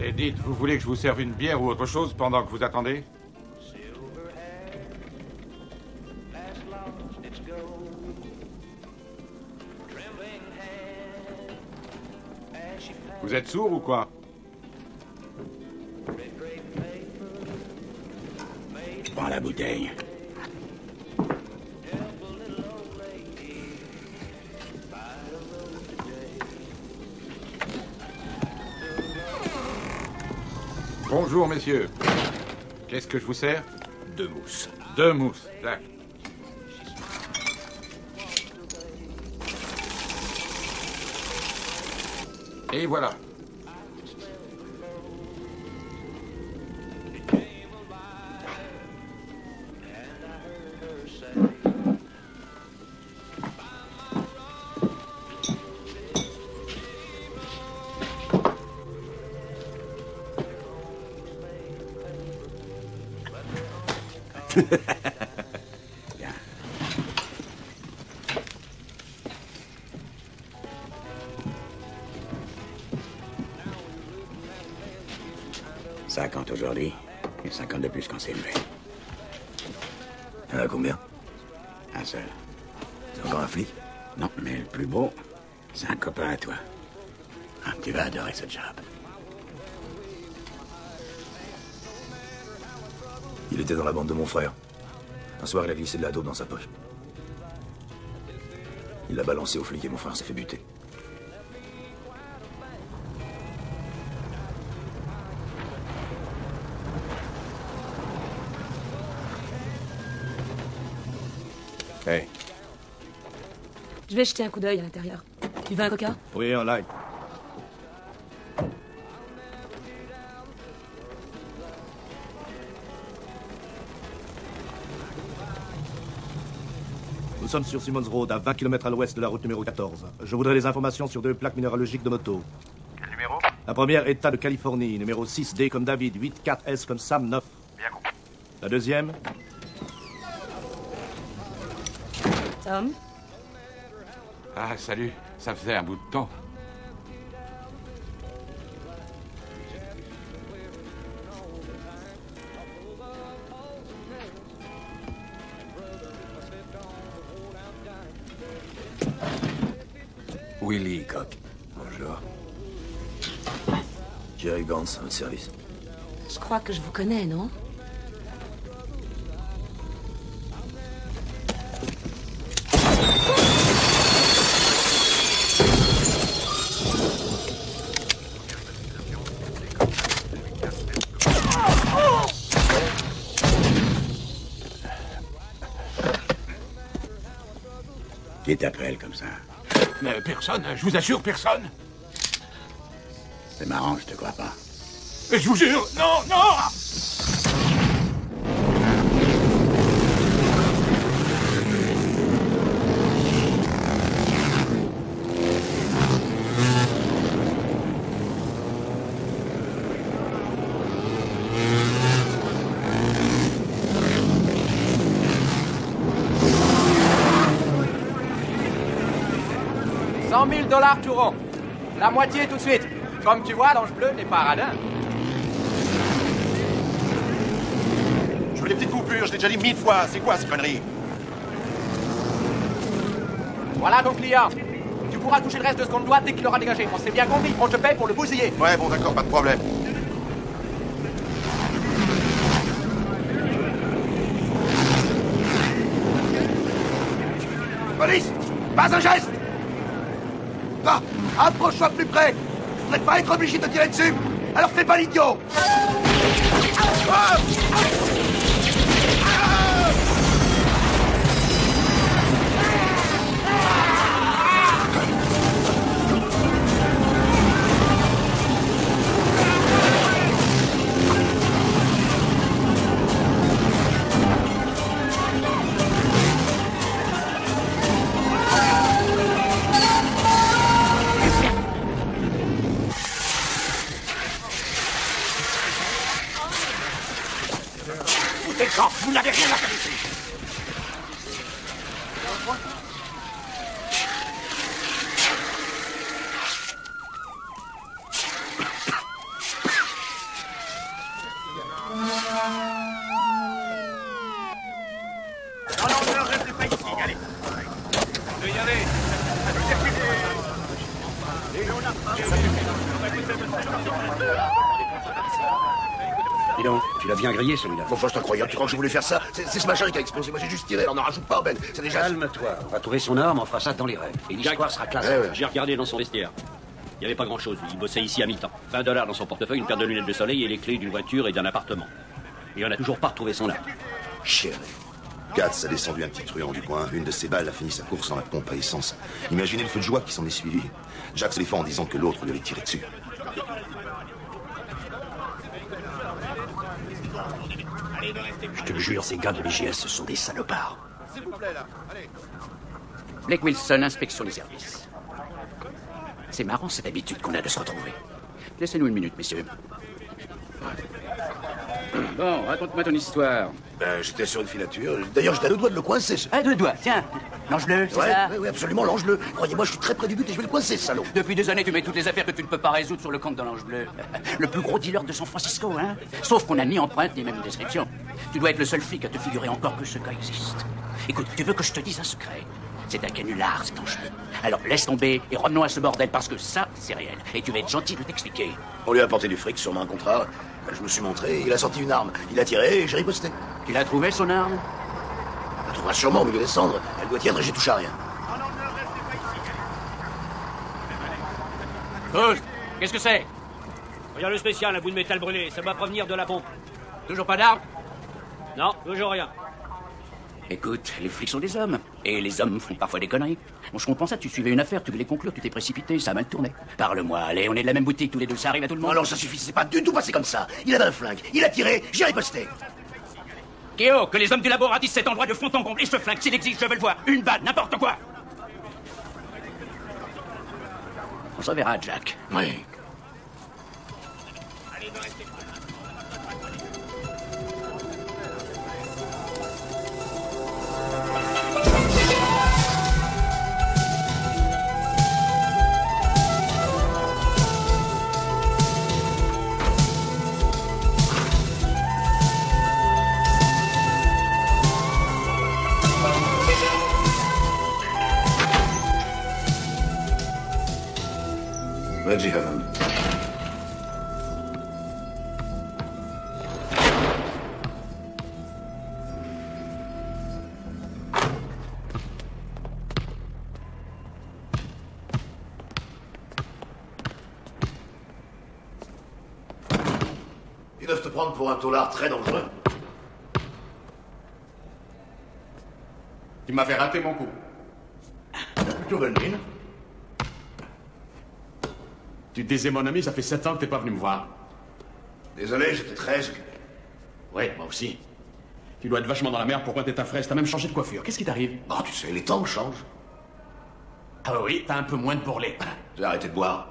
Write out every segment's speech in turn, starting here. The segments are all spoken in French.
Et dites, vous voulez que je vous serve une bière ou autre chose pendant que vous attendez? Vous êtes sourd ou quoi? Prends la bouteille. Bonjour, messieurs. Qu'est-ce que je vous sers? 2 mousses. 2 mousses, d'accord. Et voilà. Bien. $50 aujourd'hui, et 50 de plus quand c'est fait. Il y en a combien? Un seul. C'est encore un flic? Non, mais le plus beau, c'est un copain à toi. Ah, tu vas adorer ce job. Il était dans la bande de mon frère. Un soir, il a glissé de la dope dans sa poche. Il l'a balancé aux flics et mon frère s'est fait buter. Hey. Je vais jeter un coup d'œil à l'intérieur. Tu veux un coca? Oui, un light. Nous sommes sur Simmons Road, à 20 km à l'ouest de la route numéro 14. Je voudrais des informations sur 2 plaques minéralogiques de moto. Quel numéro? La première, État de Californie, numéro 6D comme David, 84S comme Sam 9. Bien compris. La deuxième, Tom? Ah, salut. Ça faisait un bout de temps. Willie Cock. Bonjour. Jerry Gantz, à votre service. Je crois que je vous connais, non? Qui t'appelle comme ça? Mais personne, je vous assure, personne. C'est marrant, je te crois pas. Mais je vous jure, non, non! $100 000 tout rond. La moitié tout de suite. Comme tu vois, l'ange bleu n'est pas radin. Je veux des petites coupures, je l'ai déjà dit 1000 fois. C'est quoi ces conneries? Voilà ton client. Tu pourras toucher le reste de ce qu'on te doit dès qu'il aura dégagé. On s'est bien compris. On te paye pour le bousiller. Ouais, bon, d'accord, pas de problème. Police! Pas un geste! Va! Approche-toi plus près! Je voudrais pas être obligé de tirer dessus! Alors fais pas l'idiot! Vous n'avez rien à faire ici. Dis donc, tu l'as bien grillé celui-là. Enfin, c'est incroyable, tu crois que j'ai voulu faire ça? C'est ce machin qui a explosé, moi j'ai juste tiré, alors n'en rajoute pas, Ben. C'est déjà... Calme-toi, on va trouver son arme, on fera ça dans les rêves. Et l'histoire sera classe. Ouais, ouais. J'ai regardé dans son vestiaire. Il n'y avait pas grand-chose. Il bossait ici à mi-temps. $20 dans son portefeuille, une paire de lunettes de soleil et les clés d'une voiture et d'un appartement. Et on n'a toujours pas retrouvé son arme. Chérie. Katz a descendu un petit truand du coin. Une de ses balles a fini sa course dans la pompe à essence. Imaginez le feu de joie qui s'en est suivi. Jack se défend en disant que l'autre lui avait tiré dessus. Je te jure, ces gars de l'IGS, ce sont des salopards. S'il vous plaît, là. Allez. Blake Wilson, inspection des services. C'est marrant cette habitude qu'on a de se retrouver. Laissez-nous une minute, messieurs. Bon, raconte-moi ton histoire. Ben, j'étais sur une filature. D'ailleurs, j'étais à deux doigts de le coincer. Ah, deux doigts, tiens. Lange-le, c'est ça? Ouais, absolument, l'ange-le. Croyez-moi, je suis très près du but et je vais le coincer, ce salaud. Depuis des années, tu mets toutes les affaires que tu ne peux pas résoudre sur le compte de l'Ange Bleu. Le plus gros dealer de San Francisco, hein? Sauf qu'on n'a ni empreinte ni même description. Tu dois être le seul flic à te figurer encore que ce gars existe. Écoute, tu veux que je te dise un secret? C'est un canular, cet Ange Bleu. Alors laisse tomber et revenons à ce bordel parce que ça, c'est réel. Et tu vas être gentil de t'expliquer. On lui a apporté du fric, sûrement un contrat. Je me suis montré, il a sorti une arme. Il a tiré et j'ai riposté. Tu l'as trouvé, son arme? On la trouvera sûrement au milieu des cendres. Elle doit tiendre et j'ai touché à rien. Gauche, qu'est-ce que c'est? Regarde le spécial, un bout de métal brûlé. Ça doit provenir de la pompe. Toujours pas d'arme? Non, toujours rien. Écoute, les flics sont des hommes. Et les hommes font parfois des conneries. Bon, je comprends ça, tu suivais une affaire, tu voulais conclure, tu t'es précipité, ça a mal tourné. Parle-moi, allez, on est de la même boutique tous les deux, ça arrive à tout le monde. Alors ça suffit, c'est pas du tout passé comme ça. Il avait un flingue, il a tiré, j'ai riposté. Kéo, que les hommes du labo ratissent cet endroit de fond en comble et ce flingue, s'il existe, je veux le voir. Une balle, n'importe quoi. On s'en verra, Jack. Oui. Reggie Hammond. Ils doivent te prendre pour un taulard très dangereux. Tu m'avais raté mon coup. Plutôt bonne mine. Tu te disais, mon ami, ça fait 7 ans que t'es pas venu me voir. Désolé, j'étais très occupé. Ouais, moi aussi. Tu dois être vachement dans la merde pour pointer ta fraise. T'as même changé de coiffure. Qu'est-ce qui t'arrive? Oh, tu sais, les temps changent. Ah oui, t'as un peu moins de bourrelet. J'ai arrêté de boire.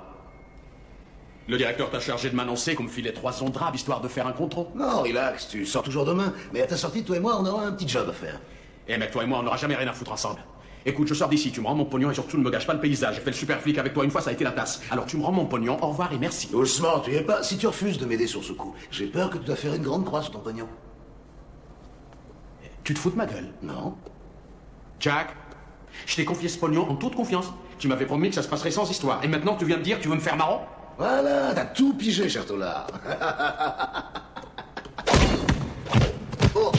Le directeur t'a chargé de m'annoncer qu'on me filait 3 ondes drap histoire de faire un contrôle. Non, relax, tu sors toujours demain. Mais à ta sortie, toi et moi, on aura un petit job à faire. Eh mec, toi et moi, on n'aura jamais rien à foutre ensemble. Écoute, je sors d'ici, tu me rends mon pognon et surtout ne me gâche pas le paysage. J'ai fait le super flic avec toi une fois, ça a été la tasse. Alors tu me rends mon pognon, au revoir et merci. Doucement, tu y es pas. Si tu refuses de m'aider sur ce coup, j'ai peur que tu dois faire une grande croix sur ton pognon. Tu te fous de ma gueule? Non? Jack, je t'ai confié ce pognon en toute confiance. Tu m'avais promis que ça se passerait sans histoire. Et maintenant, tu viens me dire que tu veux me faire marrant? Voilà, t'as tout pigé, cher Tollard. Oh.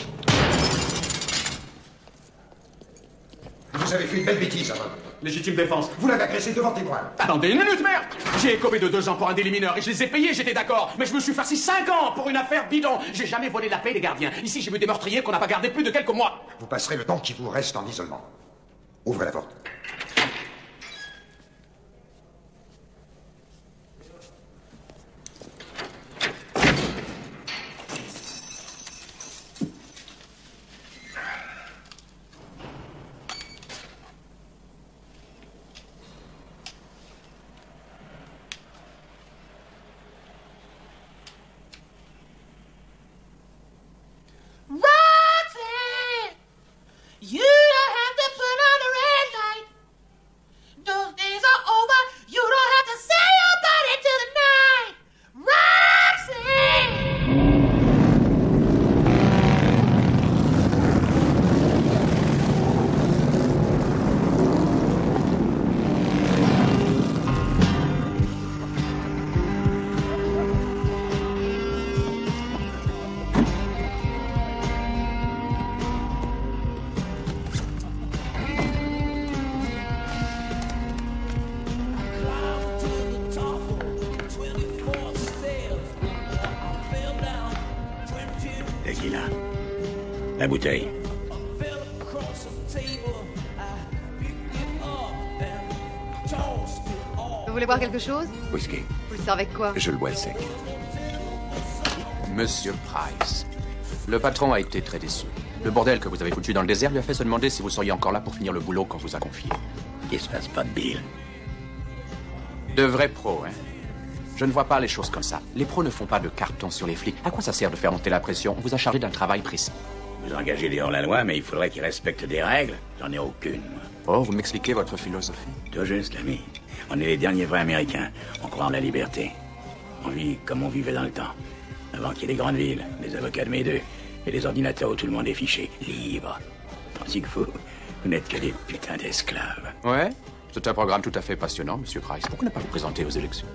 Vous avez fait une belle bêtise, avant. Légitime défense. Vous l'avez agressé devant témoin. Attendez une minute, merde! J'ai écopé de 2 ans pour un délit mineur et je les ai payés, j'étais d'accord. Mais je me suis farci 5 ans pour une affaire bidon. J'ai jamais volé la paix des gardiens. Ici, j'ai vu des meurtriers qu'on n'a pas gardés plus de quelques mois. Vous passerez le temps qui vous reste en isolement. Ouvrez la porte. Roxanne, you don't have to put on the red light. La bouteille. Vous voulez boire quelque chose? Whisky. Vous le servez avec quoi? Je le bois sec. Monsieur Price, le patron a été très déçu. Le bordel que vous avez foutu dans le désert lui a fait se demander si vous seriez encore là pour finir le boulot qu'on vous a confié. Qu'il se passe pas de Bill. De vrais pros, hein? Je ne vois pas les choses comme ça. Les pros ne font pas de carton sur les flics. À quoi ça sert de faire monter la pression? On vous a chargé d'un travail précis. Vous engagez des hors-la-loi, mais il faudrait qu'ils respectent des règles. J'en ai aucune, moi. Oh, vous m'expliquez votre philosophie? Tout juste, l'ami. On est les derniers vrais Américains. On croit en la liberté. On vit comme on vivait dans le temps. Avant qu'il y ait des grandes villes, des avocats de mes deux, et des ordinateurs où tout le monde est fiché, libre. Tandis que vous n'êtes que des putains d'esclaves. Ouais, c'est un programme tout à fait passionnant, Monsieur Price. Pourquoi ne pas vous présenter aux élections?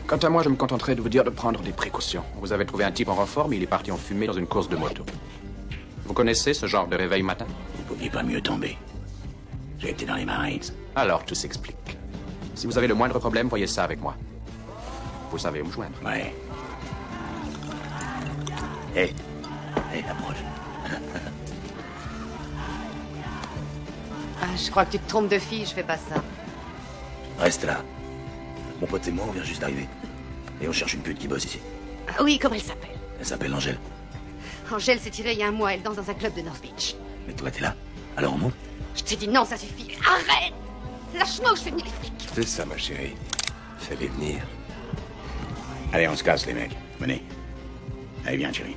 Quant à moi, je me contenterai de vous dire de prendre des précautions. Vous avez trouvé un type en renfort, mais il est parti en fumée dans une course de moto. Vous connaissez ce genre de réveil matin? Vous pouviez pas mieux tomber. J'ai été dans les Marines. Alors, tout s'explique. Si vous avez le moindre problème, voyez ça avec moi. Vous savez où me joindre. Ouais. Hé, approche. Ah, je crois que tu te trompes de fille, je fais pas ça. Reste là. Mon pote et moi, on vient juste d'arriver. Et on cherche une pute qui bosse ici. Ah oui, comment elle s'appelle? Elle s'appelle Angèle. Angèle s'est tirée il y a un mois, elle danse dans un club de North Beach. Mais toi, t'es là. Alors on monte? Je t'ai dit non, ça suffit. Arrête! Lâche-moi ou je fais venir les flics. C'est ça, ma chérie. Fais-les venir. Allez, on se casse, les mecs. Venez. Allez, viens, chérie.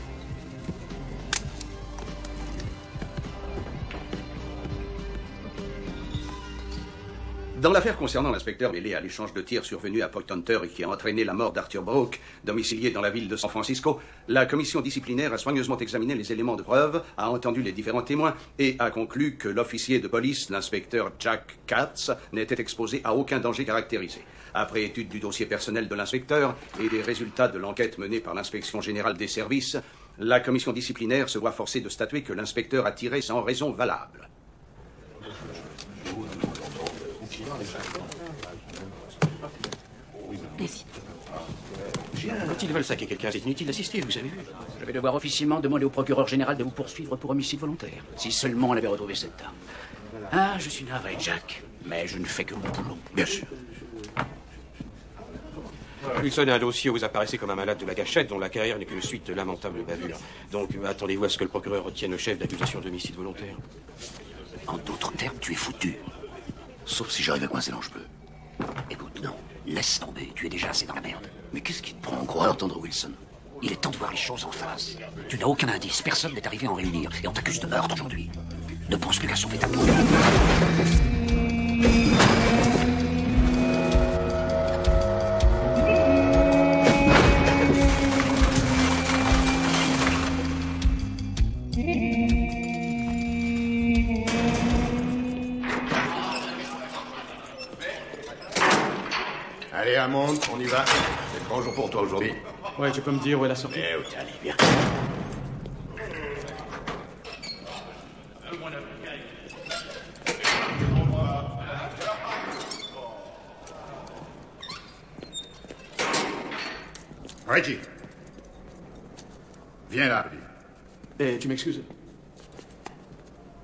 Dans l'affaire concernant l'inspecteur mêlé à l'échange de tirs survenu à Point Hunter et qui a entraîné la mort d'Arthur Brooke, domicilié dans la ville de San Francisco, la commission disciplinaire a soigneusement examiné les éléments de preuve, a entendu les différents témoins et a conclu que l'officier de police, l'inspecteur Jack Katz, n'était exposé à aucun danger caractérisé. Après étude du dossier personnel de l'inspecteur et des résultats de l'enquête menée par l'inspection générale des services, la commission disciplinaire se voit forcée de statuer que l'inspecteur a tiré sans raison valable. Vas-y. Quand ils veulent saquer quelqu'un, c'est inutile d'assister, vous avez vu. Je vais devoir officiellement demander au procureur général de vous poursuivre pour homicide volontaire. Si seulement on avait retrouvé cette arme. Ah, je suis navré, Jack. Mais je ne fais que mon boulot. Bien sûr. Wilson a un dossier où vous apparaissez comme un malade de la gâchette dont la carrière n'est qu'une suite de lamentables bavures. Donc, attendez-vous à ce que le procureur retienne le chef d'accusation d'homicide volontaire. En d'autres termes, tu es foutu. Sauf si j'arrive à coincer l'ange bleu. Écoute, non. Laisse tomber. Tu es déjà assez dans la merde. Mais qu'est-ce qui te prend en gros à entendre Wilson? Il est temps de voir les choses en face. Tu n'as aucun indice. Personne n'est arrivé à en réunir. Et on t'accuse de meurtre aujourd'hui. Ne pense plus qu'à sauver ta peau. Allez, Hammond, on y va. C'est grand jour pour toi aujourd'hui. Ouais, tu peux me dire où est la sortie? Eh oui, allez, viens. Reggie. Viens là, petit. Tu m'excuses?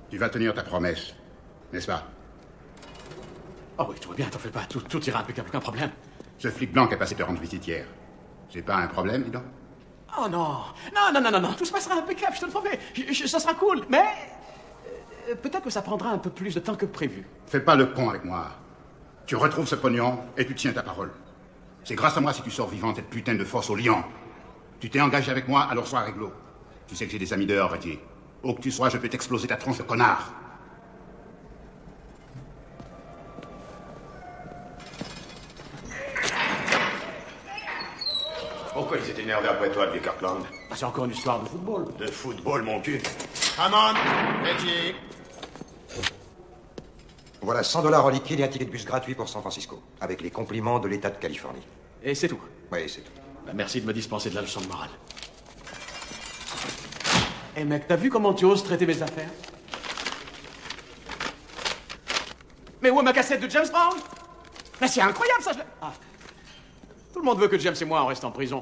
Tu vas tenir ta promesse, n'est-ce pas? Oh oui, tout va bien, t'en fais pas. Tout ira impeccable, aucun problème. Ce flic blanc qui a passé te rendre visite hier. C'est pas un problème, dis donc? Oh non. Non. Tout se passera impeccable, je te le promets. Ça sera cool, mais... peut-être que ça prendra un peu plus de temps que prévu. Fais pas le con avec moi. Tu retrouves ce pognon et tu tiens ta parole. C'est grâce à moi si tu sors vivant de cette putain de fosse au lion. Tu t'es engagé avec moi, alors sois réglo. Tu sais que j'ai des amis dehors, Reggie. Où que tu sois, je peux t'exploser ta tronche de connard. Pourquoi il s'est énervé après toi, le vieux Kirkland? C'est encore une histoire de football. De football, mon cul. Hammond, Reggie. Voilà 100 $ en liquide et un ticket de bus gratuit pour San Francisco. Avec les compliments de l'État de Californie. Et c'est tout? Oui, c'est tout. Merci de me dispenser de la leçon de morale. Eh mec, t'as vu comment tu oses traiter mes affaires? Mais où est ma cassette de James Brown? Mais c'est incroyable ça, Ah. Tout le monde veut que James et moi on reste en prison.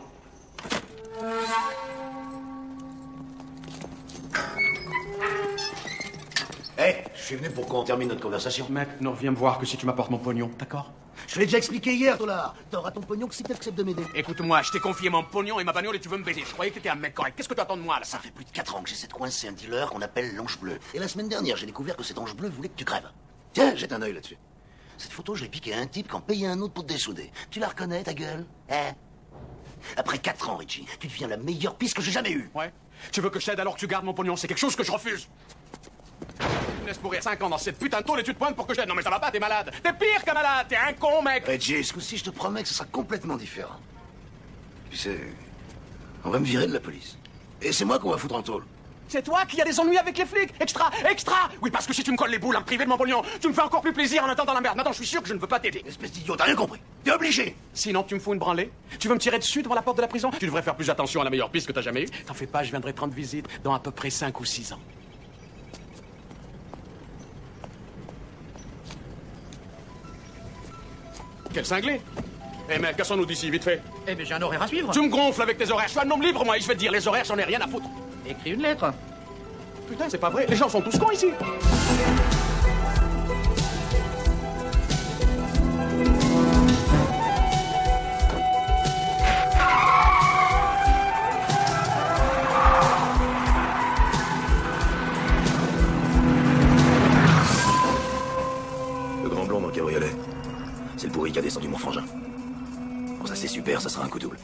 Je suis venu pour qu'on termine notre conversation. Mec, ne reviens me voir que si tu m'apportes mon pognon, d'accord? Je te l'ai déjà expliqué hier, Dollard. T'auras ton pognon que si t'acceptes de m'aider. Écoute-moi, je t'ai confié mon pognon et ma bagnole et tu veux me baiser. Je croyais que t'étais un mec correct. Qu'est-ce que tu attends de moi, là? Ça fait plus de 4 ans que j'essaie de coincer un dealer qu'on appelle l'Ange Bleu. Et la semaine dernière, j'ai découvert que cet Ange Bleu voulait que tu crèves. Tiens, jette un œil là-dessus. Cette photo, je l'ai piquée à un type qui en payait un autre pour te dessouder. Tu la reconnais, ta gueule? Hein? Après 4 ans, Richie, tu deviens la meilleure piste que j'ai jamais eue. Ouais. Tu veux que je t'aide alors que tu gardes mon pognon? C'est quelque chose que je refuse. Tu me laisses mourir 5 ans dans cette putain de tôle et tu te pointes pour que je t'aide. Non mais ça va pas, t'es malade. T'es pire que malade, t'es un con, mec. Reggie, ce coup-ci, je te promets que ce sera complètement différent. Tu sais, on va me virer de la police. Et c'est moi qu'on va foutre en tôle. C'est toi qui as des ennuis avec les flics. Extra, extra. Oui, parce que si tu me colles les boules à me priver de mon pognon, tu me fais encore plus plaisir en attendant la merde. Maintenant, je suis sûr que je ne veux pas t'aider. Espèce d'idiot, t'as rien compris. T'es obligé. Sinon, tu me fous une branlée. Tu veux me tirer dessus devant la porte de la prison? Tu devrais faire plus attention à la meilleure piste que t'as jamais eue. T'en fais pas, je viendrai te rendre visite dans à peu près 5 ou 6 ans. Quel cinglé! Eh mec, cassons-nous d'ici, vite fait. Eh bien, j'ai un horaire à suivre. Tu me gonfles avec tes horaires. Je suis un homme libre, moi, et je vais te dire, les horaires, j'en ai rien à foutre. Écris une lettre. Putain, c'est pas vrai. Les gens sont tous cons ici. Le grand blond dans le cabriolet. C'est le pourri qui a descendu mon frangin. Bon, ça c'est super, ça sera un coup double.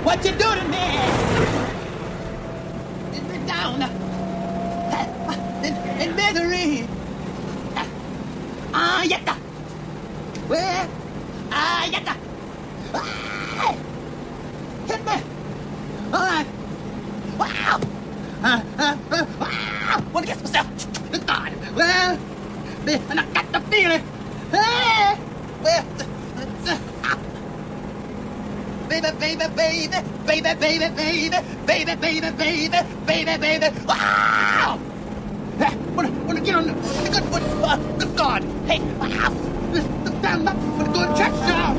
What you do to me? Get me down in misery. Yatta. Where? Yatta. Hit me. All right. Wow. Want to get myself. God. Well, and I got the feeling. Hey. Well. Baby, baby, baby, baby, baby, baby, baby, baby, baby, baby, baby. Wow! Wanna get on the good foot. Good God. Hey, wow! Stand up. Wanna go and check down.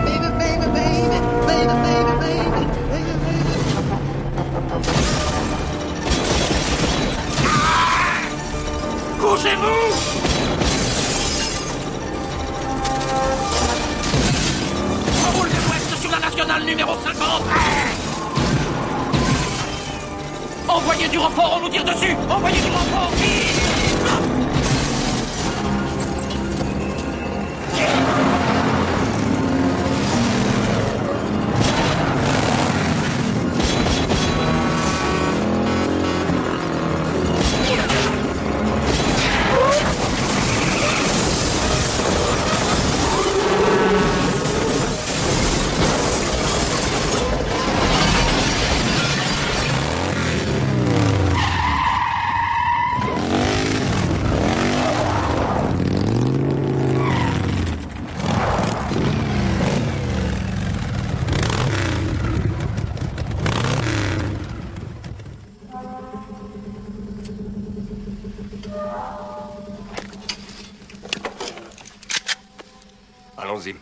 Baby, baby, baby, baby, baby, baby, baby, baby. Couchez-vous! Roule de l'Ouest sur la nationale numéro 50. Envoyez du renfort, on nous tire dessus. Envoyez du renfort, vite. Allons-y.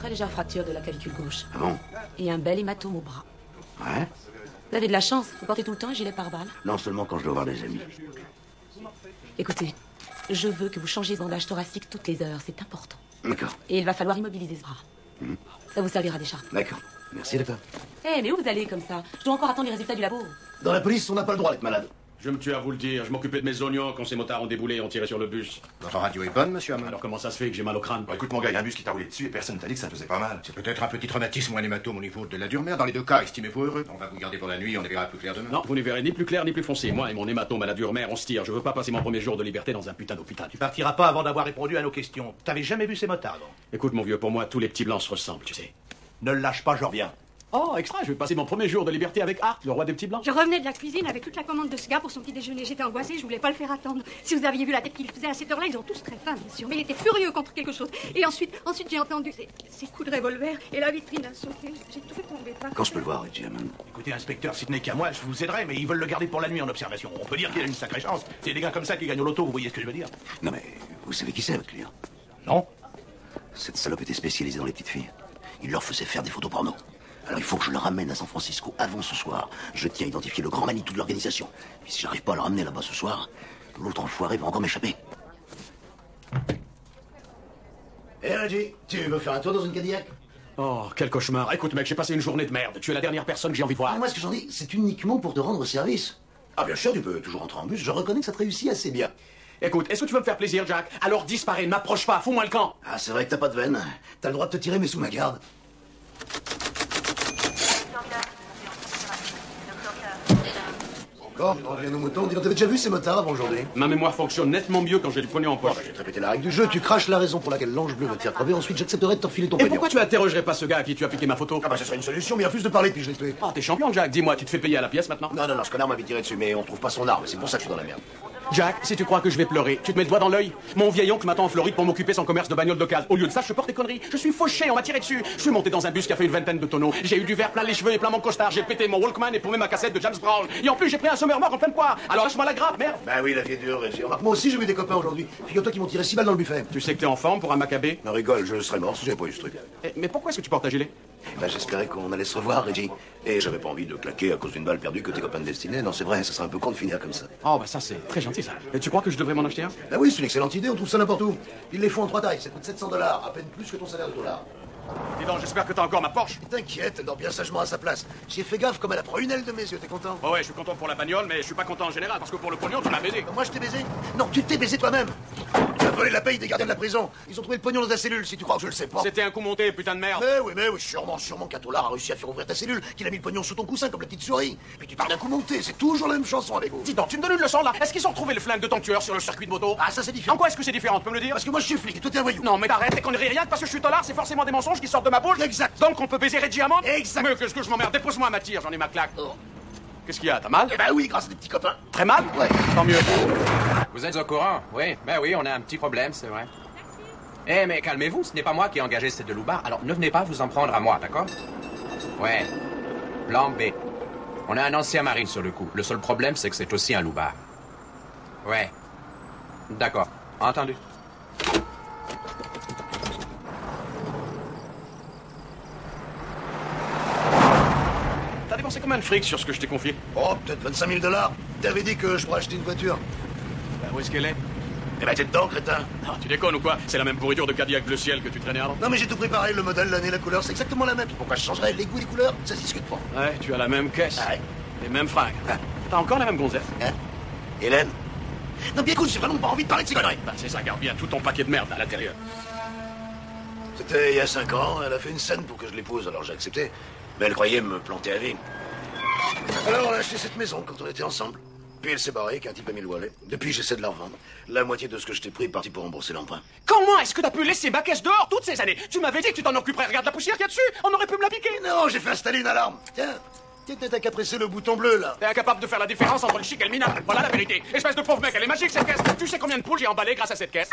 Légère fracture de la clavicule gauche. Ah bon? Et un bel hématome au bras. Ouais? Vous avez de la chance, vous portez tout le temps un gilet pare-balles. Non, seulement quand je dois voir des amis. Écoutez, je veux que vous changiez ce bandage thoracique toutes les heures, c'est important. D'accord. Et il va falloir immobiliser ce bras. Ça vous servira d'écharpe. D'accord. Merci, docteur. Eh, mais où vous allez comme ça? Je dois encore attendre les résultats du labo. Dans la police, on n'a pas le droit d'être malade. Je me tue à vous le dire, je m'occupais de mes oignons quand ces motards ont déboulé et ont tiré sur le bus. Votre radio est bonne, monsieur Hammond? Alors comment ça se fait que j'ai mal au crâne? Bon, écoute, mon gars, il y a un bus qui t'a roulé dessus et personne t'a dit que ça faisait pas mal. C'est peut-être un petit traumatisme ou un hématome au niveau de la dure-mère. Dans les deux cas, estimez-vous heureux. On va vous garder pour la nuit, on les verra plus clair demain. Non, vous ne verrez ni plus clair ni plus foncé. Moi et mon hématome à la dure mère, on se tire. Je veux pas passer mon premier jour de liberté dans un putain d'hôpital. Tu partiras pas avant d'avoir répondu à nos questions. T'avais jamais vu ces motards, non? Écoute, mon vieux, pour moi, tous les petits blancs se ressemblent, tu sais. Ne le lâche pas, je reviens. Oh, extra, je vais passer mon premier jour de liberté avec Art, le roi des petits blancs. Je revenais de la cuisine avec toute la commande de ce gars pour son petit déjeuner. J'étais angoissée, je voulais pas le faire attendre. Si vous aviez vu la tête qu'il faisait à cette heure-là, ils ont tous très faim, bien sûr. Mais il était furieux contre quelque chose. Et ensuite j'ai entendu ces coups de revolver et la vitrine a sauté. J'ai tout fait tomber là. Quand je peux le voir, Reggie Hammond? Écoutez, inspecteur, si ce n'est qu'à moi, je vous aiderai, mais ils veulent le garder pour la nuit en observation. On peut dire qu'il a une sacrée chance. C'est des gars comme ça qui gagnent au loto, vous voyez ce que je veux dire? Non, mais vous savez qui c'est, votre client? Non. Cette salope était spécialisée dans les petites filles. Il leur faisait faire des photos porno. Alors il faut que je le ramène à San Francisco avant ce soir. Je tiens à identifier le grand Manitou de l'organisation. Puis si j'arrive pas à le ramener là-bas ce soir, l'autre enfoiré va encore m'échapper. Hé Reggie, tu veux faire un tour dans une Cadillac? Oh, quel cauchemar. Écoute mec, j'ai passé une journée de merde. Tu es la dernière personne que j'ai envie de voir. Moi ce que j'en dis, c'est uniquement pour te rendre service. Ah bien sûr, tu peux toujours entrer en bus, je reconnais que ça te réussit assez bien. Écoute, est-ce que tu veux me faire plaisir, Jack? Alors disparais, ne m'approche pas, fous-moi le camp. Ah, c'est vrai que t'as pas de veine. T'as le droit de te tirer, mais sous ma garde. Encore, on revient aux moutons. Dis donc, t'avais déjà vu ces motards avant aujourd'hui? Ma mémoire fonctionne nettement mieux quand j'ai le pognon en poche. J'ai répété la règle du jeu. Tu craches la raison pour laquelle l'ange bleu veut te faire crever. Ensuite, j'accepterai de t'enfiler ton Et pognon. pourquoi tu interrogerais pas ce gars à qui tu as piqué ma photo? Ah bah, ce serait une solution, mais il refuse de parler depuis que je l'ai tué. Oh, t'es champion, Jack. Dis-moi, tu te fais payer à la pièce maintenant? Non, ce connard m'avait tiré dessus, mais on trouve pas son arme. C'est pour ça que je suis dans la merde. Jack, si tu crois que je vais pleurer, tu te mets le doigt dans l'œil. Mon vieil oncle m'attend en Floride pour m'occuper son commerce de bagnoles d'occasion. Au lieu de ça, je porte des conneries. Je suis fauché, on m'a tiré dessus. Je suis monté dans un bus qui a fait une vingtaine de tonneaux. J'ai eu du verre plein les cheveux et plein mon costard. J'ai pété mon Walkman et paumé ma cassette de James Brown. Et en plus, j'ai pris un sommaire mort en pleine poire. Alors lâche-moi la grappe, merde. Bah oui, la vie est dure, Reggie. Remarque, moi aussi, j'ai vu des copains aujourd'hui. Figure-toi qu'ils m'ont tiré 6 balles dans le buffet. Tu sais que t'es en forme pour un macabé? Non, rigole, je serais mort si j'avais pas eu ce truc. Mais pourquoi est-ce que tu portes un gilet? Bah, j'espérais qu'on allait se revoir, Reggie. Et j'avais pas envie de claquer à cause d'une balle perdue que tes copains me destinaient. Non, c'est vrai, ça serait un peu con de finir comme ça. Oh, bah ça, c'est très gentil, ça. Et tu crois que je devrais m'en acheter un? Bah oui, c'est une excellente idée, on trouve ça n'importe où. Ils les font en 3 tailles, ça coûte $700, à peine plus que ton salaire de $. Dis donc, j'espère que t'as encore ma Porsche. T'inquiète, elle dort bien sagement à sa place. J'ai fait gaffe comme elle a pris une aile de mes yeux, t'es content? Oh ouais, je suis content pour la bagnole, mais je suis pas content en général, parce que pour le pognon, tu m'as baisé. Moi, je t'ai baisé? Non, tu t'es baisé toi-même. Tu as volé la paye des gardiens de la prison. Ils ont trouvé le pognon dans ta cellule, si tu crois que je le sais pas. C'était un coup monté, putain de merde. Mais oui, sûrement qu'un taulard a réussi à faire ouvrir ta cellule, qu'il a mis le pognon sous ton coussin comme la petite souris. Puis tu parles d'un coup monté, c'est toujours la même chanson avec vous. Dis donc, tu me donnes une leçon là? Est-ce qu'ils ont retrouvé le flingue de ton tueur sur le circuit de moto? Ah, ça c'est différent. En quoi est-ce que c'est différent? Tu peux me le dire? Parce que moi je suis flic et toi t'es un voyou. Non, mais arrête tes conneries, rien que parce que je suis tolard, c'est forcément des mensonges qui sortent de ma bouche. Exact. Donc on peut baiser Reggie Hammond? Exact. Mais qu'est-ce que je m'emmerde? Dépose-moi à ma tire, j'en ai ma claque. Oh. Qu'est-ce qu'il y a? T'as mal? Eh ben oui, grâce à des petits copains. Très mal? Ouais. Tant mieux. Vous êtes au courant? Oui. Ben oui, on a un petit problème, c'est vrai. Eh, mais calmez-vous, ce n'est pas moi qui ai engagé cette loubar, alors ne venez pas vous en prendre à moi, d'accord? Ouais. Plan B. On a un ancien marine sur le coup. Le seul problème, c'est que c'est aussi un loupard. Ouais. D'accord. Entendu. dépensé combien de fric sur ce que je t'ai confié? Oh, peut-être 25 000 $. T'avais dit que je pourrais acheter une voiture. Bah, où est-ce qu'elle est? Eh ben, t'es dedans, crétin. Non, tu déconnes ou quoi? C'est la même pourriture de Cadillac bleu ciel que tu traînais avant. Non, mais j'ai tout préparé, le modèle, l'année, la couleur, c'est exactement la même. Puis pourquoi je changerais? Les goûts, les couleurs, ça se discute pas. Ouais, tu as la même caisse. Ah ouais? Les mêmes fringues. T'as encore la même gonzesse. Hein? Hélène? Non, bien écoute, j'ai vraiment pas envie de parler de ces conneries. Bah, c'est ça, garde bien tout ton paquet de merde à l'intérieur. C'était il y a 5 ans, elle a fait une scène pour que je l'épouse, alors j'ai accepté. Mais elle croyait me planter à vie. Alors on a acheté cette maison quand on était ensemble. Puis elle s'est barrée, qu'un type a mis le wallet. Depuis, j'essaie de la revendre. La moitié de ce que je t'ai pris est parti pour rembourser l'emprunt. Comment est-ce que t'as pu laisser ma caisse dehors toutes ces années? Tu m'avais dit que tu t'en occuperais. Regarde la poussière qu'il y a dessus. On aurait pu me la piquer. Non, j'ai fait installer une alarme. Tiens, t'as qu'à presser le bouton bleu, là. T'es incapable de faire la différence entre le chic et le minable. Voilà la vérité. Espèce de pauvre mec, elle est magique cette caisse. Tu sais combien de poules j'ai emballé grâce à cette caisse?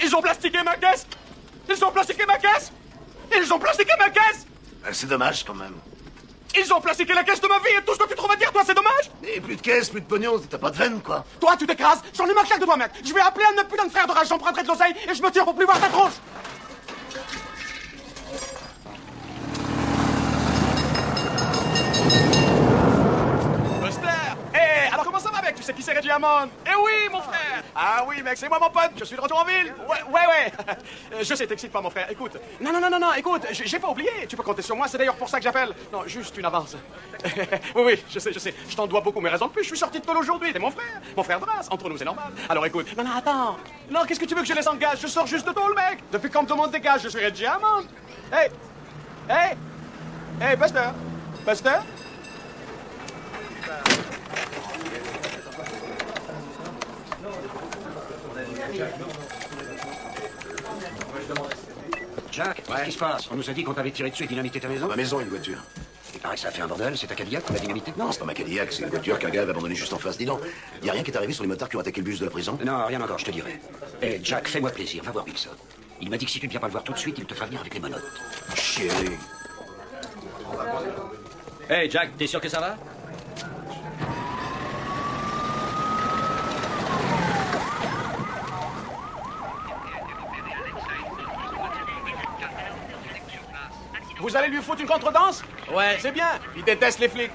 Ils ont plastiqué ma caisse! Ils ont plastiqué ma caisse! Ils ont plastiqué ma caisse! C'est dommage, quand même. Ils ont plastiqué la caisse de ma vie et tout ce que tu trouves à dire, toi, c'est dommage! Et plus de caisse, plus de pognon, t'as pas de veine, quoi. Toi, tu t'écrases! J'en ai marre de toi, mec! Je vais appeler un de mes putains de frères de rage, j'emprunterai de l'oseille et je me tire pour plus voir ta tronche! Alors comment ça va, mec? Tu sais qui c'est Reggie Hammond? Eh oui, mon frère! Ah oui, mec, c'est moi, mon pote. Je suis de retour en ville. Ouais. Je sais, t'excite pas, mon frère. Écoute. Non, écoute, j'ai pas oublié. Tu peux compter sur moi, c'est d'ailleurs pour ça que j'appelle. Non, juste une avance. oui, je sais. Je t'en dois beaucoup, mais raison de plus. Je suis sorti de tôle aujourd'hui. T'es mon frère de race. Entre nous, c'est normal. Alors écoute. Non, attends. Non, qu'est-ce que tu veux que je laisse en gage? Je sors juste de tôle, mec. Depuis qu'on me demande des gages, je suis Reggie Hammond. Hey, Buster. Jack, qu'est-ce qui se passe? On nous a dit qu'on t'avait tiré dessus et dynamité ta maison? Ma maison, une voiture. Il paraît que ça a fait un bordel, c'est ta Cadillac qu'on a dynamité? Non, c'est pas ma Cadillac, c'est une voiture qu'un gars avait abandonnée juste en face. Dis donc, y a rien qui est arrivé sur les motards qui ont attaqué le bus de la prison? Non, rien encore, je te dirai. Jack, fais-moi plaisir, va voir Wilson. Il m'a dit que si tu ne viens pas le voir tout de suite, il te fera venir avec les menottes. Chérie. Jack, t'es sûr que ça va? Vous allez lui foutre une contredanse? Ouais. C'est bien, il déteste les flics.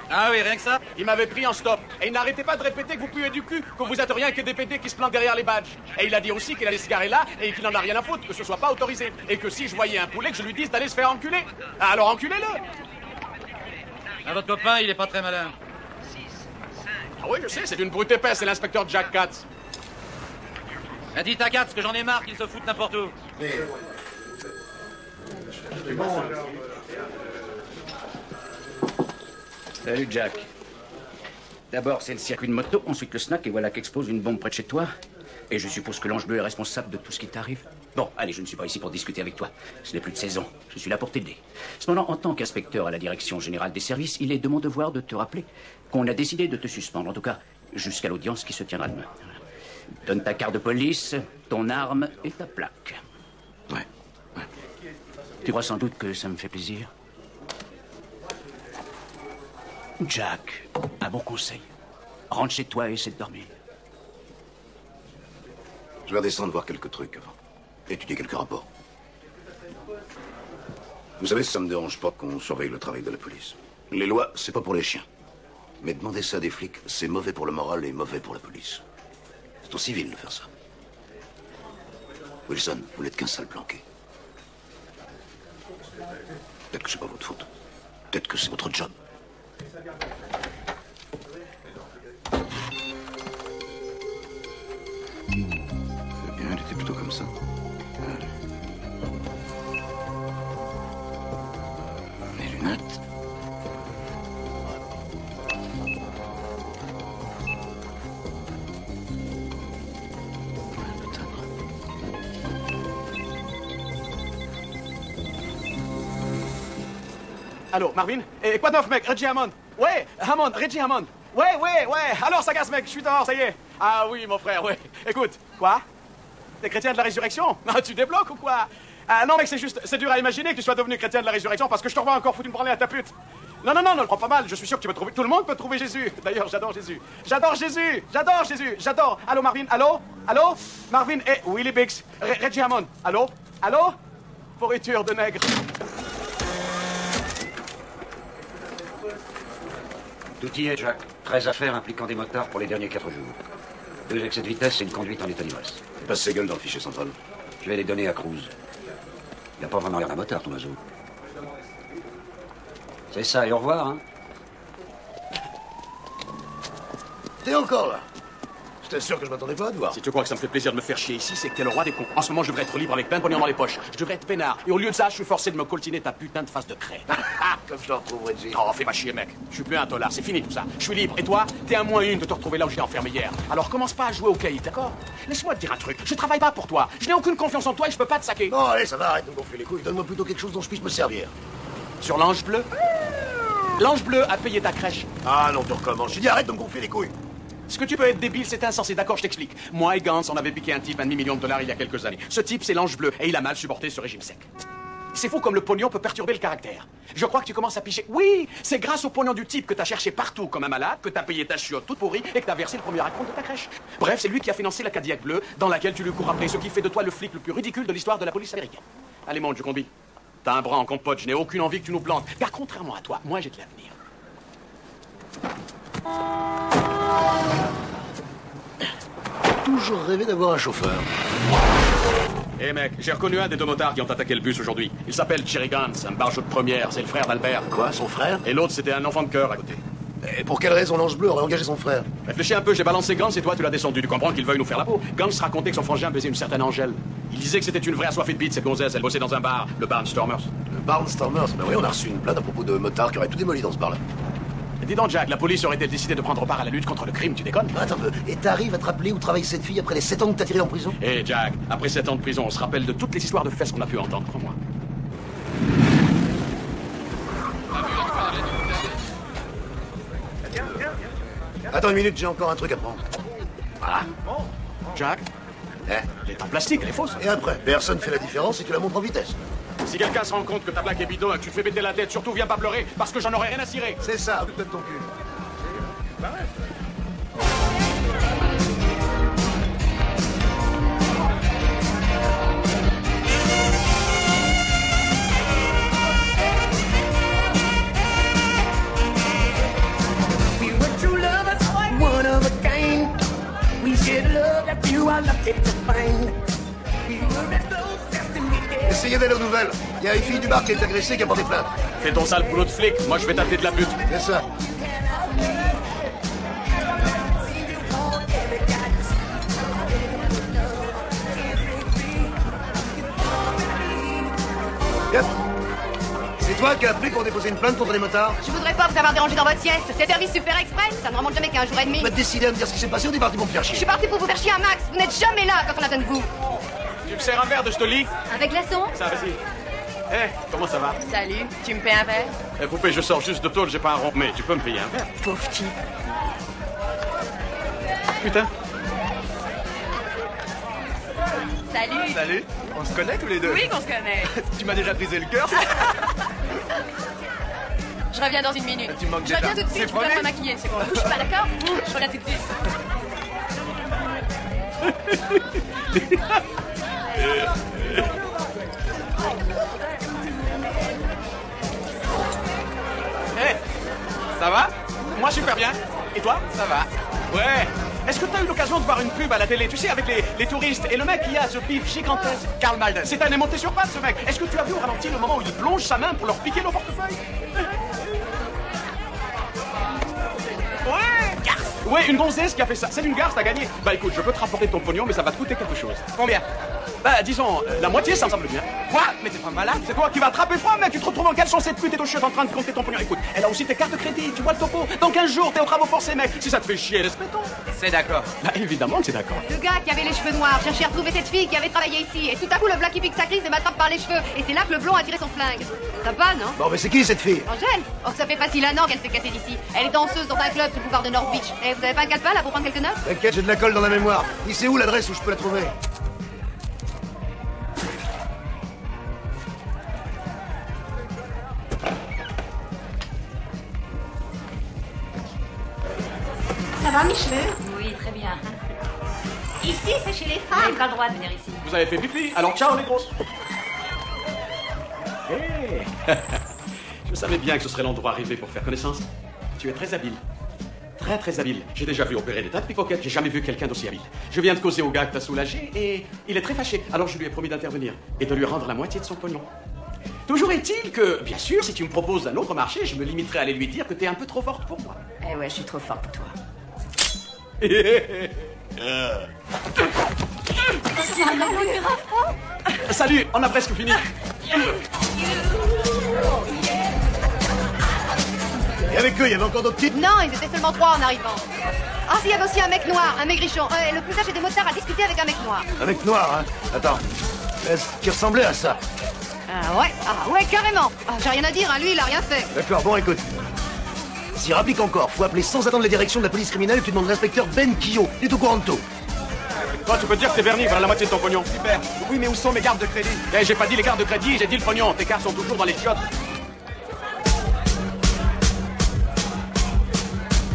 Ah oui, rien que ça? Il m'avait pris en stop. Et il n'arrêtait pas de répéter que vous puez du cul, que vous êtes rien que des pédés qui se planquent derrière les badges. Et il a dit aussi qu'il allait se garer là et qu'il n'en a rien à foutre, que ce soit pas autorisé. Et que si je voyais un poulet, que je lui dise d'aller se faire enculer. Alors enculez-le! Ah, votre copain, il est pas très malin. Ah oui, je sais, c'est une brute épaisse, c'est l'inspecteur Jack Katz. Dites à Katz parce que j'en ai marre qu'il se foute n'importe où. Salut, Jack. D'abord, c'est le circuit de moto, ensuite le snack, et voilà qu'explose une bombe près de chez toi. Et je suppose que l'Ange Bleu est responsable de tout ce qui t'arrive. Bon, allez, je ne suis pas ici pour discuter avec toi. Ce n'est plus de saison. Je suis là pour t'aider. Cependant, en tant qu'inspecteur à la direction générale des services, il est de mon devoir de te rappeler qu'on a décidé de te suspendre, en tout cas, jusqu'à l'audience qui se tiendra demain. Donne ta carte de police, ton arme et ta plaque. Ouais. Tu crois sans doute que ça me fait plaisir? Jack, un bon conseil. Rentre chez toi et essaie de dormir. Je vais descendre voir quelques trucs avant. Étudier quelques rapports. Vous savez, ça me dérange pas qu'on surveille le travail de la police. Les lois, c'est pas pour les chiens. Mais demander ça à des flics, c'est mauvais pour le moral et mauvais pour la police. C'est au civil de faire ça. Wilson, vous n'êtes qu'un sale planqué. Peut-être que c'est pas votre faute. Peut-être que c'est votre job. C'est bien, elle était plutôt comme ça. Allez. Les lunettes. Allô, Marvin? Et quoi de neuf, mec? Reggie Hammond? Ouais, Reggie Hammond. Ouais. Alors, ça casse, mec, je suis dehors, ça y est. Ah oui, mon frère, ouais. Écoute, quoi? T'es chrétien de la résurrection? Ah, tu débloques ou quoi? Ah non, mec, c'est dur à imaginer que tu sois devenu chrétien de la résurrection parce que je te revois encore foutre une branlée à ta pute. Non, ne le prends pas mal, je suis sûr que tu peux trouver... Tout le monde peut trouver Jésus. D'ailleurs, j'adore Jésus. J'adore. Allô, Marvin? Allô? Allô? Marvin et Willie Biggs. Reggie Hammond. Allô? Allô? Pourriture de nègre. Tout y est, Jack. 13 affaires impliquant des motards pour les derniers 4 jours. 2 excès de vitesse et une conduite en état d'ivresse. Il passe ses gueules dans le fichier central. Je vais les donner à Cruz. Il n'a pas vraiment l'air d'un motard, ton oiseau. C'est ça, et au revoir, hein. T'es encore là? Je t'assure que je m'attendais pas à te voir. Si tu crois que ça me fait plaisir de me faire chier ici, c'est que t'es le roi des cons. En ce moment, je devrais être libre avec plein de pognon dans les poches. Je devrais être peinard. Et au lieu de ça, je suis forcé de me coltiner ta putain de face de craie. Comme je te retrouve, Reggie. Oh, fais pas chier, mec. Je suis plus un tolard, c'est fini tout ça. Je suis libre. Et toi, t'es à moins une de te retrouver là où je t'ai enfermé hier. Alors commence pas à jouer au caïd, d'accord? Laisse-moi te dire un truc. Je travaille pas pour toi. Je n'ai aucune confiance en toi et je peux pas te saquer. Non, allez, ça va, arrête de me gonfler les couilles. Donne-moi plutôt quelque chose dont je puisse me servir. Sur l'ange bleu? L'ange bleu a payé ta crèche. Ah non, tu recommences. J'ai dit arrête de me gonfler les couilles. Ce que tu peux être débile, c'est insensé. D'accord, je t'explique. Moi et Gantz, on avait piqué un type $1,5 million il y a quelques années. Ce type, c'est l'ange bleu, et il a mal supporté ce régime sec. C'est fou comme le pognon peut perturber le caractère. Je crois que tu commences à picher. Oui, c'est grâce au pognon du type que t'as cherché partout comme un malade, que t'as payé ta chiotte toute pourrie et que t'as versé le premier acompte de ta crèche. Bref, c'est lui qui a financé la Cadillac bleue dans laquelle tu lui cours après, ce qui fait de toi le flic le plus ridicule de l'histoire de la police américaine. Allez, monte, je conduis. T'as un bras en compote, je n'ai aucune envie que tu nous plantes. Car contrairement à toi, moi j'ai de l'avenir. Toujours rêvé d'avoir un chauffeur. Eh mec, j'ai reconnu un des 2 motards qui ont attaqué le bus aujourd'hui. Il s'appelle Jerry Gantz, un barjot de première, c'est le frère d'Albert. Quoi, son frère? Et l'autre, c'était un enfant de cœur à côté. Et pour quelle raison l'ange bleu aurait engagé son frère? Réfléchis un peu, j'ai balancé Gantz et toi tu l'as descendu. Tu comprends qu'il veuille nous faire la peau. Gantz racontait que son frangin baisait une certaine Angèle. Il disait que c'était une vraie assoiffée de bite, cette gonzesse. Elle bossait dans un bar, le Barnstormers. Le Barnstormers? Ben oui, on a reçu une plainte à propos de motards qui auraient tout démoli dans ce bar-là. Dis donc, Jack, la police aurait-elle décidé de prendre part à la lutte contre le crime, tu déconnes? Attends un peu, et t'arrives à te rappeler où travaille cette fille après les 7 ans que t'as tiré en prison? Eh Jack, après 7 ans de prison, on se rappelle de toutes les histoires de fesses qu'on a pu entendre, crois-moi. Attends une minute, j'ai encore un truc à prendre. Voilà. Jack, elle est en plastique, elle est fausse. Et après, personne fait la différence et tu la montres en vitesse. Si quelqu'un se rend compte que ta blague est bidon et que tu te fais péter la tête, surtout viens pas pleurer, parce que j'en aurais rien à cirer. C'est ça, occupe-toi de ton cul. We were true lovers, one of a kind. We shared love that you are lucky to find. We were as close as to meet. Essayez d'aller aux nouvelles. Il y a une fille du bar qui est agressée qui a porté plainte. Fais ton sale boulot de flic, moi je vais t'appeler de la pute. C'est ça. Yep. C'est toi qui as appelé pour déposer une plainte contre les motards? Je voudrais pas vous avoir dérangé dans votre sieste. C'est service super express, ça ne remonte jamais qu'à un jour et demi. Tu vas te décider à me dire ce qui s'est passé ou t'es parti pour me faire Je chier? suis parti pour vous faire chier un max. Vous n'êtes jamais là quand on a besoin de vous. Tu me sers un verre de Stoli? Avec glaçon? Ça, vas-y. Eh, comment ça va? Salut, tu me paies un verre? Eh, poupée, je sors juste de tôle, j'ai pas un rond, mais tu peux me payer un verre. Pauvre type. Putain. Salut. Salut. On se connaît tous les deux? Oui qu'on se connaît. Tu m'as déjà brisé le cœur. Je reviens dans une minute. Tu me manques Je reviens déjà. tout de suite, C'est je préfère promis. me maquiller une seconde. Bouge pas, d'accord? Je reviens tout de suite. Eh, ça va? Moi super bien. Et toi? Ça va. Ouais. Est-ce que t'as eu l'occasion de voir une pub à la télé, tu sais, avec les touristes et le mec qui a ce bif gigantesque? Karl Malden. C'est un émonté sur pattes, ce mec. Est-ce que tu as vu au ralenti le moment où il plonge sa main pour leur piquer le portefeuille? Ouais, garce. Ouais, une gonzesse qui a fait ça. C'est une garce, t'as gagné. Bah écoute, je peux te rapporter ton pognon, mais ça va te coûter quelque chose. Combien? Bah disons, la moitié, ça me semble bien. Quoi? Mais t'es pas malade? C'est quoi qui va attraper froid, mec? Tu te retrouves en caleçon, cette pute et ton chiotte en train de compter ton pognon. Écoute, elle a aussi tes cartes de crédit, tu vois le topo. Dans 15 jours, t'es aux travaux forcés, mec. Si ça te fait chier, laisse-moi. C'est d'accord. Bah évidemment que c'est d'accord. Le gars qui avait les cheveux noirs cherchait à retrouver cette fille qui avait travaillé ici. Et tout à coup, le black qui pique sa crise et m'attrape par les cheveux. Et c'est là que le blond a tiré son flingue. Ça va, non? Bon, mais c'est qui cette fille? Angèle? Oh, ça fait facile un an qu'elle s'est cassée d'ici. Elle est danseuse dans un club sous le pouvoir de North Beach. Et vous avez pas un calepin là pour prendre quelques notes? T'inquiète, j'ai de la colle dans la mémoire. Il sait où l'adresse où je peux la trouver? Ça va, mes cheveux? Oui, très bien. Ici, c'est chez les Vous femmes. n'avez pas le droit de venir ici. Vous avez fait pipi, alors ciao les grosses. Hé Je savais bien que ce serait l'endroit rêvé pour faire connaissance. Tu es très habile. Très très habile. J'ai déjà vu opérer des tas de pickpockets, j'ai jamais vu quelqu'un d'aussi habile. Je viens de causer au gars que t'as soulagé et il est très fâché. Alors je lui ai promis d'intervenir et de lui rendre la moitié de son pognon. Toujours est-il que, bien sûr, si tu me proposes un autre marché, je me limiterai à aller lui dire que t'es un peu trop forte pour moi. Eh ouais, je suis trop forte pour toi. Salut, on a presque fini. Et avec eux, il y avait encore d'autres types? Non, ils étaient seulement 3 en arrivant. Ah, si, il y avait aussi un mec noir, un maigrichon. Le plus âgé des motards a discuté avec un mec noir. Un mec noir, hein? Attends. Est-ce qui ressemblait à ça? Ah ouais, carrément. Ah, j'ai rien à dire, hein, lui, il a rien fait. D'accord, bon, écoute. Si rapplique encore, faut appeler sans attendre les directions de la police criminelle, tu demandes l'inspecteur Ben Kyo. Il est au courant de tout. Toi, tu peux dire que t'es verni, voilà la moitié de ton pognon. Super. Oui, mais où sont mes gardes de crédit? Eh, j'ai pas dit les cartes de crédit, j'ai dit le pognon. Tes cartes sont toujours dans les chiottes.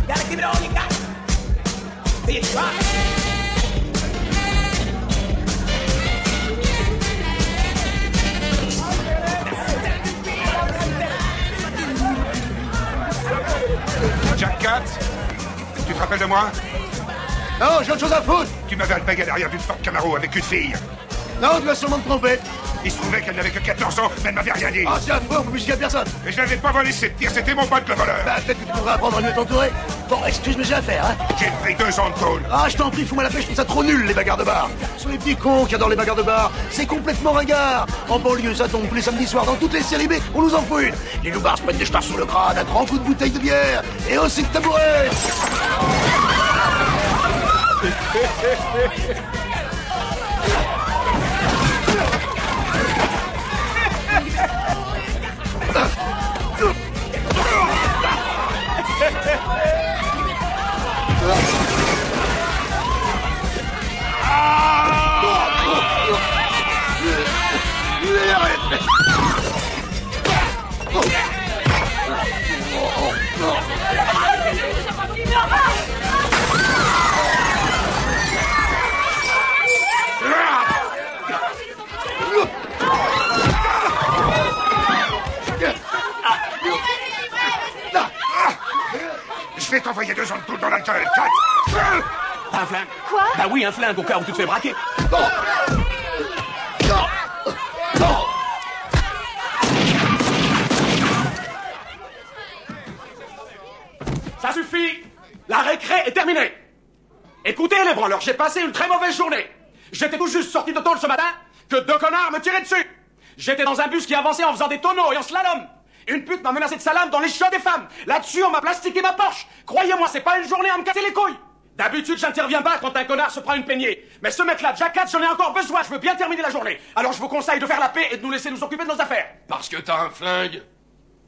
Gotta give it all you got. Till you drop it. Jack Katz, tu te rappelles de moi? Non, j'ai autre chose à foutre. Tu m'avais alpagué derrière d'une Ford Camaro avec une fille. Non, tu vas sûrement te tromper. Il se trouvait qu'elle n'avait que 14 ans, mais elle m'avait rien dit. Ah, c'est un faux, vous musquez à personne. Et je n'avais pas volé cette tire, c'était mon pote le voleur. Bah, peut-être que tu devrais apprendre à mieux t'entourer. Bon, excuse-moi, j'ai affaire, hein. J'ai pris 2 ans de tôle. Ah, je t'en prie, fous-moi la paix, je trouve ça trop nul, les bagarres de bar. Ce sont les petits cons qui adorent les bagarres de bar. C'est complètement ringard. En banlieue, ça tombe tous les samedis soirs dans toutes les séries B, on nous en fout une. Les loupards se prennent des stars sur le crâne, un grand coup de bouteille de bière. Et aussi de tabouret. Je vais t'envoyer 2 ans de tôle dans la gueule, Katz. Un flingue? Quoi? Bah oui, un flingue au cas où tu te fais braquer. Ça suffit. La récré est terminée. Écoutez les branleurs, j'ai passé une très mauvaise journée. J'étais tout juste sorti de tôle ce matin que 2 connards me tiraient dessus. J'étais dans un bus qui avançait en faisant des tonneaux et en slalom. Une pute m'a menacé de salame dans les chiottes des femmes. Là-dessus, on m'a plastiqué ma Porsche. Croyez-moi, c'est pas une journée à me casser les couilles. D'habitude, j'interviens pas quand un connard se prend une peignée. Mais ce mec-là, Jack Katz, j'en ai encore besoin. Je veux bien terminer la journée. Alors je vous conseille de faire la paix et de nous laisser nous occuper de nos affaires. Parce que t'as un flingue?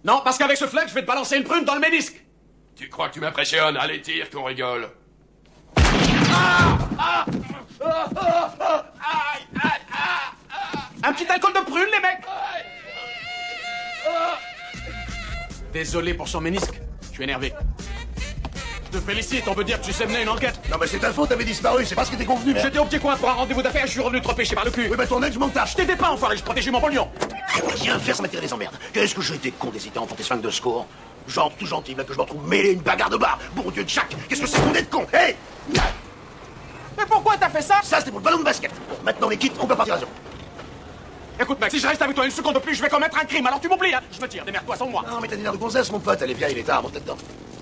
Non, parce qu'avec ce flingue, je vais te balancer une prune dans le ménisque. Tu crois que tu m'impressionnes? Allez, tire, qu'on rigole. Un petit alcool de prune, les mecs. Désolé pour son ménisque. Je suis énervé. Je te félicite, on peut dire que tu sais mener une enquête. Non, mais c'est ta faute, t'avais disparu, c'est pas ce qui était convenu. J'étais au petit coin pour un rendez-vous d'affaires et je suis revenu te repêcher par le cul. Oui, bah ton ex, je m'en tâche. Je t'aidais pas, enfoiré, je protégeais mon pognon. Rien faire, ça m'a tiré des emmerdes. Qu'est-ce que j'ai été con d'hésiter à emporter ce flingue de secours. Genre tout gentil, là, que je me retrouve mêlé une bagarre de bar. Bon Dieu de Jack, qu'est-ce que c'est qu'on est de con? Hé! Mais pourquoi t'as fait ça? Ça, c'était pour le ballon de basket. Bon, maintenant on est quitte, on peut partir à zone. Écoute, mec, si je reste avec toi une seconde de plus, je vais commettre un crime, alors tu m'oublies, hein. Je me tire, démerde-toi sans moi. Non, mais t'as une heure de gonzesse, mon pote, elle est vieille, il est tard, monte là-dedans.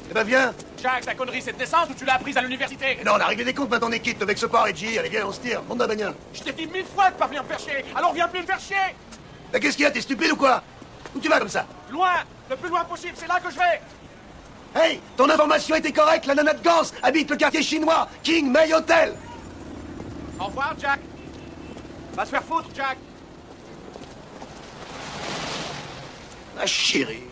Eh ben, viens. Jack, ta connerie, c'est de naissance ou tu l'as apprise à l'université? Et non, on a réglé des comptes, maintenant on est quitte, avec ce pas, Reggie. Allez, viens, on se tire, monte dans la bagnole. Je t'ai dit 1000 fois de pas venir me faire chier, alors viens plus me faire chier. Mais qu'est-ce qu'il y a, t'es stupide ou quoi? Où tu vas comme ça? Loin, le plus loin possible, c'est là que je vais. Hey, ton information était correcte, la nana de Gans habite le quartier chinois, King May Hotel. Au revoir, Jack. Va se faire foutre, Jack. Ma chérie.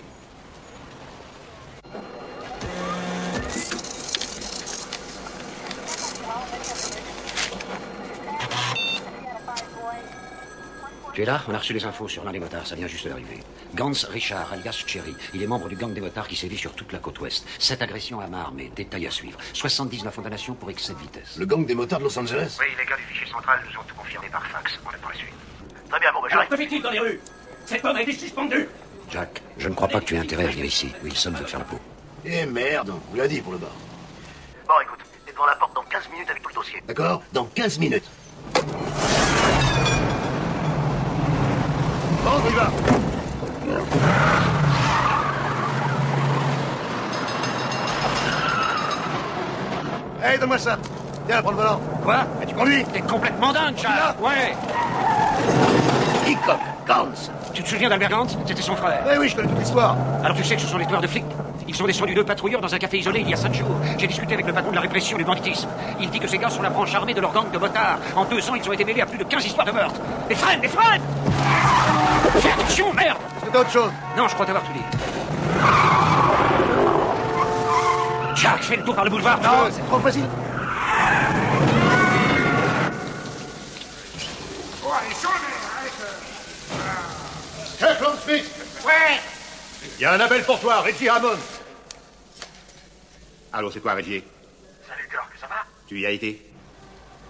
Tu es là? On a reçu les infos sur l'un des motards, ça vient juste d'arriver. Gans Richard, alias Cherry. Il est membre du gang des motards qui sévit sur toute la côte ouest. 7 agressions à main armée, détails à suivre. 79 condamnations pour excès de vitesse. Le gang des motards de Los Angeles? Oui, les gars du fichier central nous ont tout confirmé par fax. On attend la suite. Très bien, bon, bah, Alors, que fait-il dans les rues? Cet homme a été suspendu. Jack, je ne crois pas que tu aies intérêt à venir ici. Wilson veut te faire la peau. Eh merde, on lui a dit pour le bar. Bon, écoute, t'es devant la porte dans 15 minutes avec tout le dossier. D'accord? Dans 15 minutes. Bon, on y va. Hey, donne-moi ça. Tiens, prends le volant. Quoi? Et tu conduis? T'es complètement dingue, Jack. Ouais. Hickok, Gans. Tu te souviens d'Albert Gans? C'était son frère. Eh oui, je connais toute l'histoire. Alors tu sais que ce sont des tueurs de flics. Ils sont descendus 2 patrouilleurs dans un café isolé il y a 5 jours. J'ai discuté avec le patron de la répression du banditisme. Il dit que ces gars sont la branche armée de leur gang de motards. En 2 ans, ils ont été mêlés à plus de 15 histoires de meurtre. Les freines! Fais attention, merde! Est-ce que t'as autre chose? Non, je crois t'avoir tout dit. Jack, fais le tour par le boulevard. Non, c'est trop facile. Clone Smith! Ouais. Il y a un appel pour toi, Reggie Hammond. Allô, c'est toi, Reggie? Salut, Kirk, ça va? Tu y as été?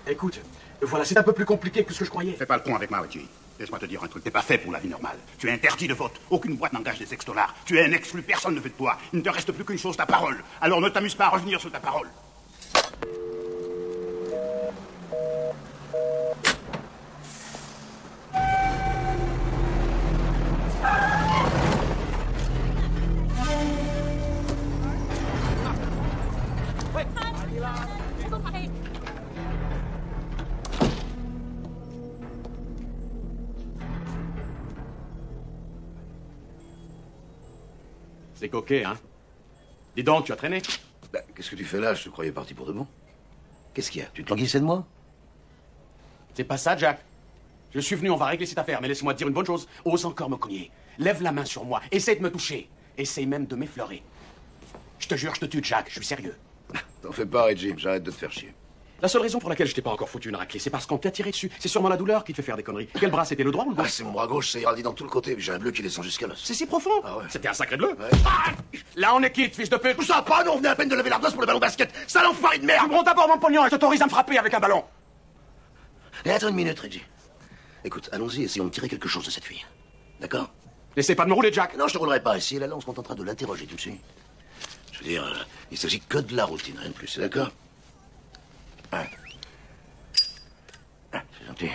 Écoute, voilà, c'est un peu plus compliqué que ce que je croyais. Fais pas le con avec moi, Reggie. Laisse-moi te dire un truc, t'es pas fait pour la vie normale. Tu es interdit de vote. Aucune boîte n'engage des ex-dollars. Tu es un exclu, personne ne veut de toi. Il ne te reste plus qu'une chose, ta parole. Alors ne t'amuse pas à revenir sur ta parole. C'est coquet, hein? Dis donc, tu as traîné? Bah, qu'est-ce que tu fais là? Je te croyais parti pour de bon. Qu'est-ce qu'il y a? Tu te languissais de moi? C'est pas ça, Jack. Je suis venu, on va régler cette affaire, mais laisse-moi te dire une bonne chose. Ose encore me cogner. Lève la main sur moi. Essaie de me toucher. Essaye même de m'effleurer. Je te jure, je te tue, Jack. Je suis sérieux. T'en fais pas, Reggie. J'arrête de te faire chier. La seule raison pour laquelle je t'ai pas encore foutu une raclée, c'est parce qu'on t'a tiré dessus. C'est sûrement la douleur qui te fait faire des conneries. Quel bras, c'était le droit ou le gauche? Ah, c'est mon bras gauche, ça irradie dans tout le côté. J'ai un bleu qui descend jusqu'à l'os. C'est si profond. Ah ouais. C'était un sacré bleu. Ouais. Ah, là, on est quitte, fils de pute. Tout ça pas, nous on venait à peine de lever l'ardoise pour le ballon basket. Sale enfoiré de merde! Tu me rends d'abord mon pognon et je t'autorise à me frapper avec un ballon. Et attends une minute, Reggie. Écoute, allons-y, essayons de tirer quelque chose de cette fille. D'accord? N'essaie pas de me rouler, Jack. Non, je te roulerai pas. Si elle est là, on se contentera de l'interroger, tu me suis? Je veux dire, il s'agit que de la routine, rien de plus, c'est d'accord? Ouais. Ah, c'est gentil.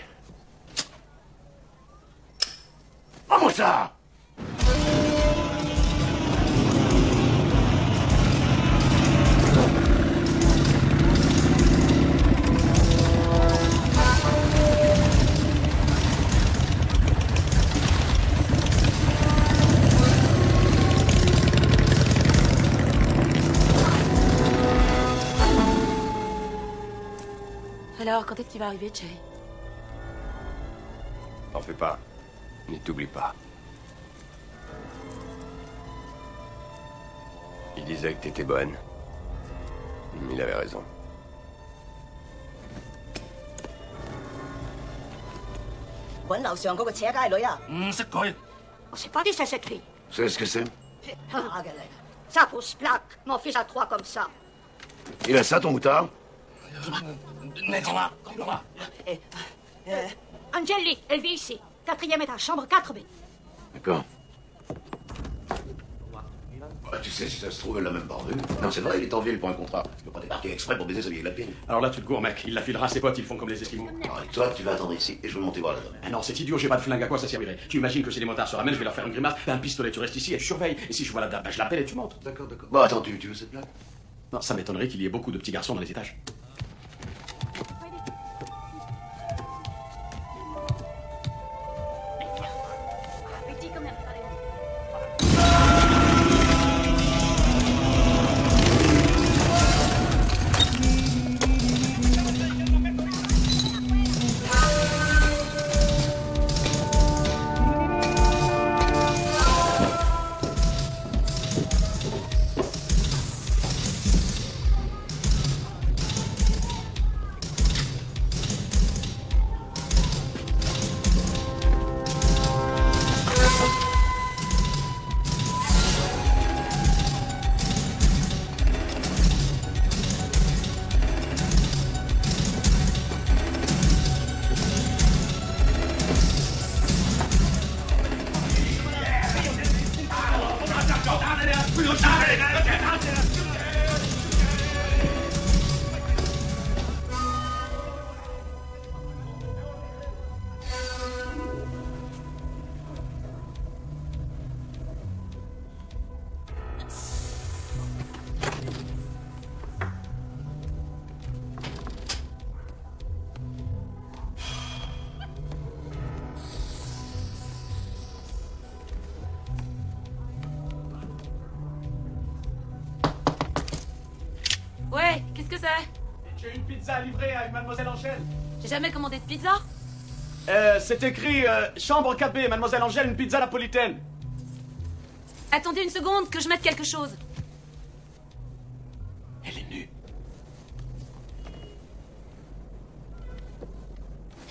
Prends-moi ça! Alors, quand est-ce qu'il va arriver, Cherry? T'en fais pas. Ne t'oublie pas. Il disait que t'étais bonne. Il avait raison. On sait pas qui c'est cette fille. C'est ce que c'est? Ça fausse plaque. Mon fils a 3 comme ça. Il a ça, ton moutard? Angeli, elle vit ici. 4e étage, chambre 4B. D'accord. Ah, tu sais, si ça se trouve, elle l'a même pas revu. Non, c'est vrai, il est en ville pour un contrat. Tu peux pas débarquer exprès pour baiser sa vieille lapine. Alors là, tu te gourres, mec. Il la filera à ses potes, ils font comme les Esquimaux. Alors, et toi, tu vas attendre ici et je vais monter voir la dame. Ah non, c'est idiot, j'ai pas de flingue, à quoi ça servirait? Tu imagines que si les motards se ramènent, je vais leur faire une grimace, t'as un pistolet, tu restes ici et je surveille. Et si je vois la dame, bah, je l'appelle et tu montes. D'accord, d'accord. Bon, attends, tu veux cette blague? Non, ça m'étonnerait qu'il y ait beaucoup de petits garçons dans les étages. Qu'est-ce que c'est? J'ai une pizza livrée avec Mademoiselle Angèle. J'ai jamais commandé de pizza. C'est écrit chambre 4B, Mademoiselle Angèle, une pizza napolitaine. Attendez une seconde, que je mette quelque chose. Elle est nue.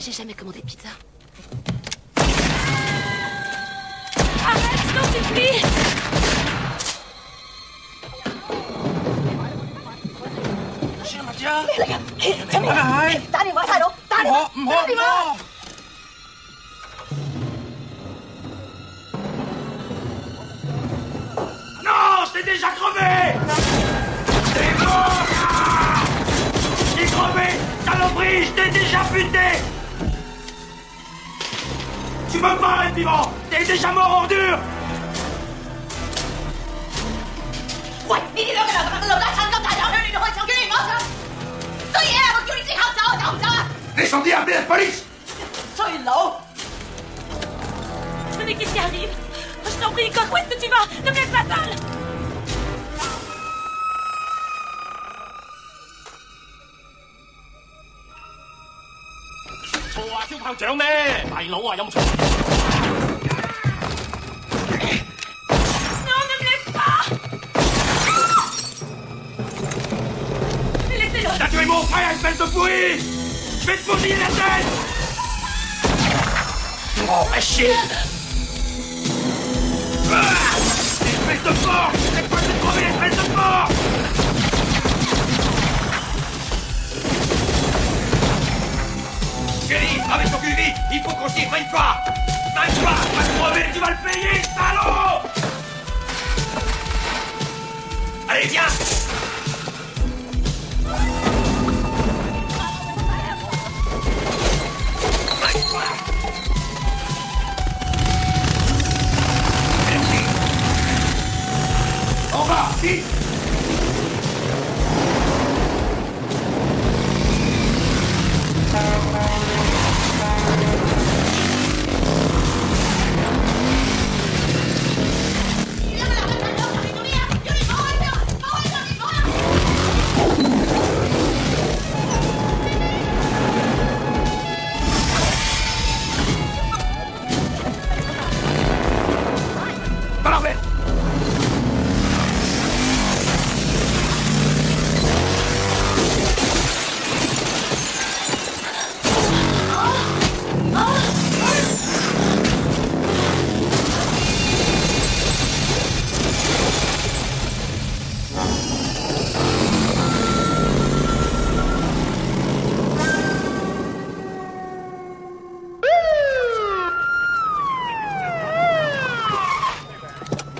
J'ai jamais commandé de pizza. Arrête, je t'en supplie! Non, je t'ai déjà crevé! T'es mort! Je t'ai crevé! Saloperie, je t'ai déjà buté! Tu peux pas être vivant! T'es déjà mort, ordure! Descendez, appelez la police! Mais qu'est-ce qui arrive? Je t'en prie, où est-ce que tu vas? Ne me laisse pas seule! Non, ne me laisse pas! Laissez-le! T'as tué mon frère, espèce de pourri! Je vais te bousiller la tête! Oh, ma chier! Espèce de porc! C'est quoi de crever, espèce de porc! Chérie, avec ton cul vite! Il faut qu'on s'y prenne pas! T'arrives pas! Tu vas te crever, tu vas le payer, salaud! Allez, viens! En bas, vite! Pas l'envers!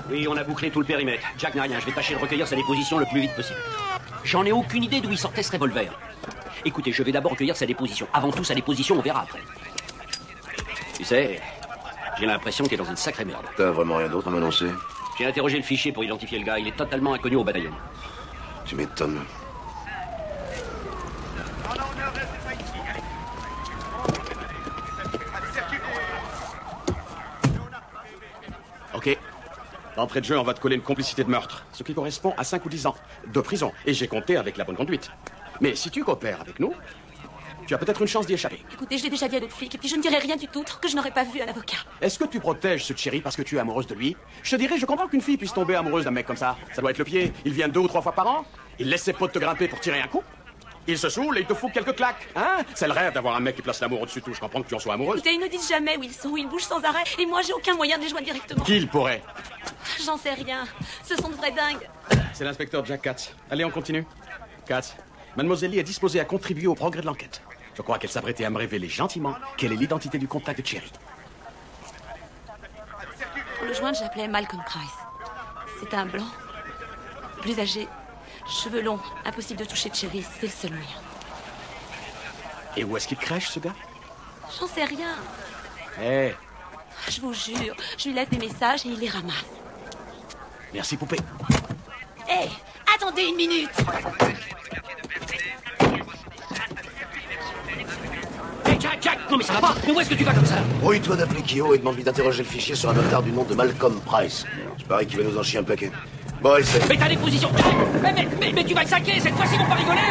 Oui, on a bouclé tout le périmètre. Jack n'a rien. Je vais tâcher de recueillir sa déposition le plus vite possible. J'en ai aucune idée d'où il sortait ce revolver. Écoutez, je vais d'abord recueillir sa déposition. Avant tout, sa déposition, on verra après. Tu sais, j'ai l'impression qu'il est dans une sacrée merde. T'as vraiment rien d'autre à m'annoncer? J'ai interrogé le fichier pour identifier le gars. Il est totalement inconnu au bataillon. Tu m'étonnes. Ok. D'entrée de jeu, on va te coller une complicité de meurtre, ce qui correspond à 5 ou 10 ans de prison. Et j'ai compté avec la bonne conduite. Mais si tu coopères avec nous, tu as peut-être une chance d'y échapper. Écoutez, je l'ai déjà dit à d'autres flics, et puis je ne dirai rien du tout tant que je n'aurai pas vu un avocat. Est-ce que tu protèges ce Thierry parce que tu es amoureuse de lui? Je te dirais, je comprends qu'une fille puisse tomber amoureuse d'un mec comme ça. Ça doit être le pied. Il vient 2 ou 3 fois par an. Il laisse ses potes te grimper pour tirer un coup. Il se saoule et il te fout quelques claques. Hein? C'est le rêve d'avoir un mec qui place l'amour au-dessus de tout. Je comprends que tu en sois amoureuse. Écoutez, ils ne disent jamais où ils sont, où ils bougent sans arrêt. Et moi, j'ai aucun moyen de les joindre directement. Qui il pourrait? J'en sais rien. Ce sont de vrais dingues. C'est l'inspecteur Jack Katz. Allez, on continue. Katz, Mademoiselle Lee est disposée à contribuer au progrès de l'enquête. Je crois qu'elle s'apprêtait à me révéler gentiment quelle est l'identité du contact de Thierry. Pour le joindre, j'appelais Malcolm Price. C'est un blanc, plus âgé, cheveux longs, impossible de toucher Thierry, c'est le seul moyen. Et où est-ce qu'il crèche, ce gars? J'en sais rien. Eh, Je vous jure, je lui laisse des messages et il les ramasse. merci, poupée. Hé, attendez une minute. Hey, Jack, non mais ça va pas. Mais où est-ce que tu vas comme ça? Brouille-toi d'appeler Kyo et demande-lui d'interroger le fichier sur un motard du nom de Malcolm Price. Je parie qu'il va nous en chier un paquet. Bon, essaie. Mais t'as des positions... Mais tu vas le saquer, cette fois-ci, ils vont pas rigoler.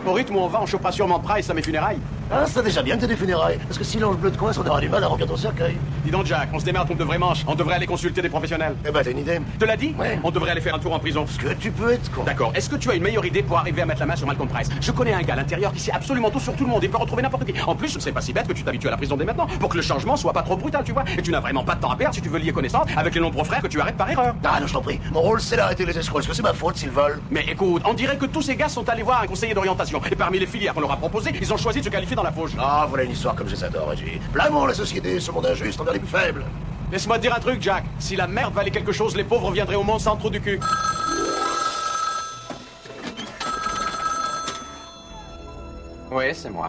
Au rythme où on va, on chopera sûrement Price à mes funérailles. Ah, c'est déjà bien que t'aies des funérailles. Parce que si l'ange bleu de coince, on aura du mal à remplir ton cercueil. Dis donc, Jack, on se démerde contre de vraies manches. On devrait aller consulter des professionnels. Eh ben, t'as une idée? Te l'as dit? Ouais. On devrait aller faire un tour en prison. Parce que tu peux être con. D'accord. Est-ce que tu as une meilleure idée pour arriver à mettre la main sur Malcolm Price? Je connais un gars à l'intérieur qui sait absolument tout sur tout le monde. Il peut retrouver n'importe qui. En plus, c'est pas si bête que tu t'habitues à la prison dès maintenant. Pour que le changement soit pas trop brutal, tu vois. Et tu n'as vraiment pas de temps à perdre si tu veux lier connaissance avec les nombreux frères que tu arrêtes par erreur. Ah non, je t'en prie. Mon rôle, c'est d'arrêter les escrocs. Est-ce que c'est ma faute s'ils volent? Mais écoute, on dirait que tous ces gars sont allés voir un conseiller d'orientation. Et parmi les filières qu'on leur a proposées, ils ont choisi de se qualifier dans la fauche. Ah, voilà une histoire comme je les adore, Reggie. Blâmons la société, ce monde injuste envers les plus faibles. Laisse-moi te dire un truc, Jack. Si la merde valait quelque chose, les pauvres viendraient au monde sans trou du cul. Oui, c'est moi.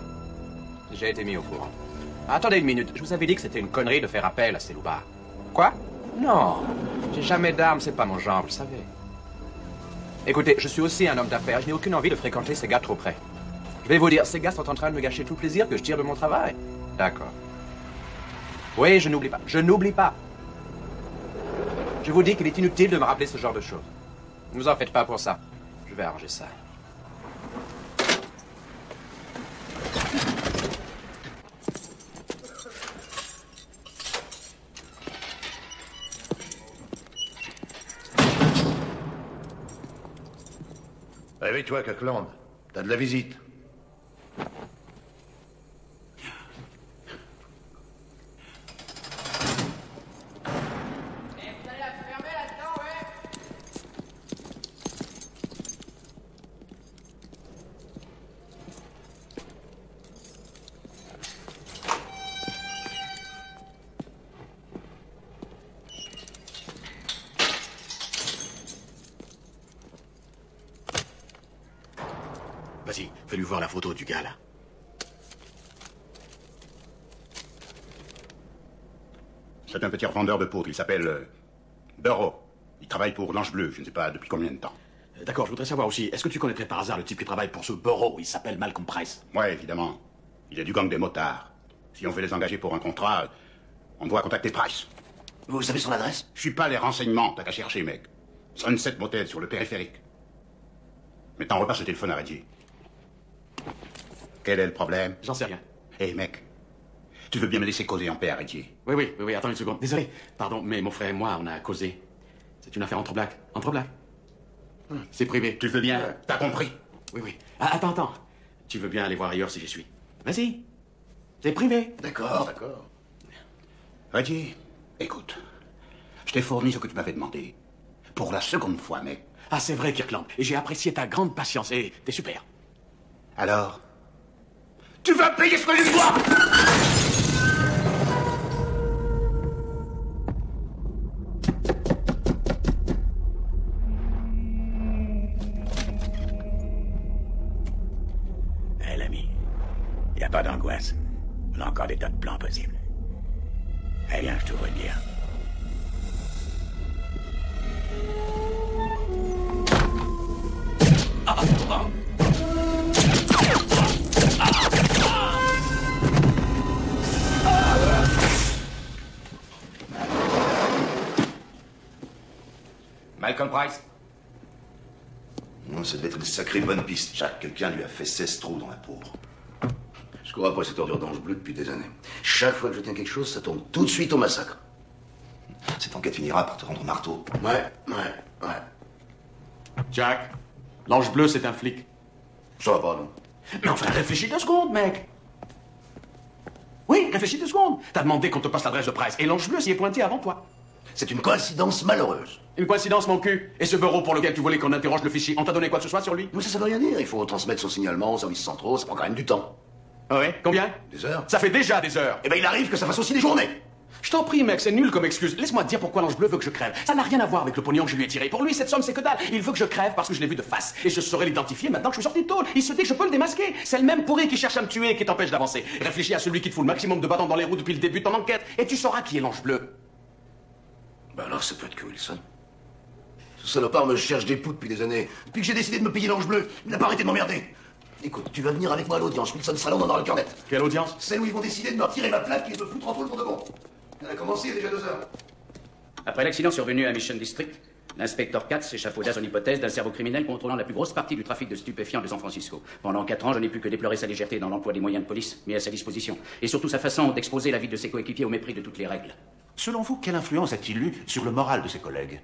J'ai été mis au courant. Attendez une minute, je vous avais dit que c'était une connerie de faire appel à ces loupards. Quoi? Non, j'ai jamais d'armes, c'est pas mon genre, vous le savez. Écoutez, je suis aussi un homme d'affaires, je n'ai aucune envie de fréquenter ces gars trop près. Je vais vous dire, ces gars sont en train de me gâcher tout le plaisir que je tire de mon travail. D'accord. Oui, je n'oublie pas. Je n'oublie pas. Je vous dis qu'il est inutile de me rappeler ce genre de choses. Ne vous en faites pas pour ça. Je vais arranger ça. Réveille-toi, Kirkland. T'as de la visite. Vas-y, fais-lui voir la photo du gars, là. C'est un petit revendeur de poudre, il s'appelle Burrow. Il travaille pour l'Ange Bleu, je ne sais pas depuis combien de temps. D'accord, je voudrais savoir aussi, est-ce que tu connaîtrais par hasard le type qui travaille pour ce Burrow? Il s'appelle Malcolm Price. Ouais, évidemment. Il est du gang des motards. Si on veut les engager pour un contrat, on doit contacter Price. Vous savez son adresse? Je suis pas les renseignements, t'as qu'à chercher, mec. Sunset Motel sur le périphérique. Maintenant, repasse le téléphone à Reggie. Quel est le problème? J'en sais rien. Hé, mec, tu veux bien me laisser causer en paix à Reggie? Oui, attends une seconde. Désolé, pardon, mais mon frère et moi, on a causé. C'est une affaire entre blagues. Entre blagues. C'est privé. Tu veux bien? T'as compris? Oui. Ah, attends. Tu veux bien aller voir ailleurs si j'y suis? Vas-y. C'est privé. D'accord. Reggie, écoute. Je t'ai fourni ce que tu m'avais demandé. Pour la seconde fois, mec. Ah, c'est vrai, Kirkland. Et j'ai apprécié ta grande patience. Et t'es super. Alors? Tu vas payer ce que je dois! Hé, l'ami, y a pas d'angoisse. On a encore des tas de plans possibles. Eh bien, je t'ouvre une bière. Malcolm Price? Non, ça devait être une sacrée bonne piste, Jack. Quelqu'un lui a fait 16 trous dans la peau. Je cours après cette ordure d'Ange Bleu depuis des années. Chaque fois que je tiens quelque chose, ça tombe tout de suite au massacre. Cette enquête finira par te rendre marteau. Ouais. Jack, l'Ange Bleu, c'est un flic. Ça va pas, non? Mais enfin, réfléchis 2 secondes, mec. Oui, réfléchis 2 secondes. T'as demandé qu'on te passe l'adresse de Price, et l'Ange Bleu s'y est pointé avant toi. C'est une coïncidence malheureuse. Une coïncidence, mon cul. Et ce bureau pour lequel tu voulais qu'on interroge le fichier, on t'a donné quoi que ce soit sur lui? Mais ça veut rien dire. Il faut transmettre son signalement aux services centraux. Ça prend quand même du temps. Ah ouais? Combien? Des heures. Ça fait déjà des heures. Eh ben, il arrive que ça fasse aussi des journées. Je t'en prie, mec, c'est nul comme excuse. Laisse-moi te dire pourquoi l'Ange Bleu veut que je crève. Ça n'a rien à voir avec le pognon que je lui ai tiré. Pour lui, cette somme, c'est que dalle. Il veut que je crève parce que je l'ai vu de face. Et je saurais l'identifier maintenant que je suis sorti de tôle. Il se dit que je peux le démasquer. C'est le même pourri qui cherche à me tuer et qui t'empêche d'avancer. Réfléchis à celui qui te fout le maximum de bâtons dans les roues depuis le début de ton enquête. Et tu sauras qui est l'Ange Bleu. Ben alors, ça peut être que Wilson. Ce salopard me cherche des poux depuis des années. Depuis que j'ai décidé de me payer l'Ange Bleu, il n'a pas arrêté de m'emmerder. Écoute, tu vas venir avec moi à l'audience. Wilson sera là dans le cœur net. Quelle audience? Celle où ils vont décider de me retirer ma plaque et de me foutre en tôle pour de bon. Elle a commencé il y a déjà 2 heures. Après l'accident survenu à Mission District, l'inspecteur Katz échafauda son hypothèse d'un cerveau criminel contrôlant la plus grosse partie du trafic de stupéfiants de San Francisco. Pendant 4 ans, je n'ai pu que déplorer sa légèreté dans l'emploi des moyens de police mis à sa disposition, et surtout sa façon d'exposer la vie de ses coéquipiers au mépris de toutes les règles. Selon vous, quelle influence a-t-il eu sur le moral de ses collègues?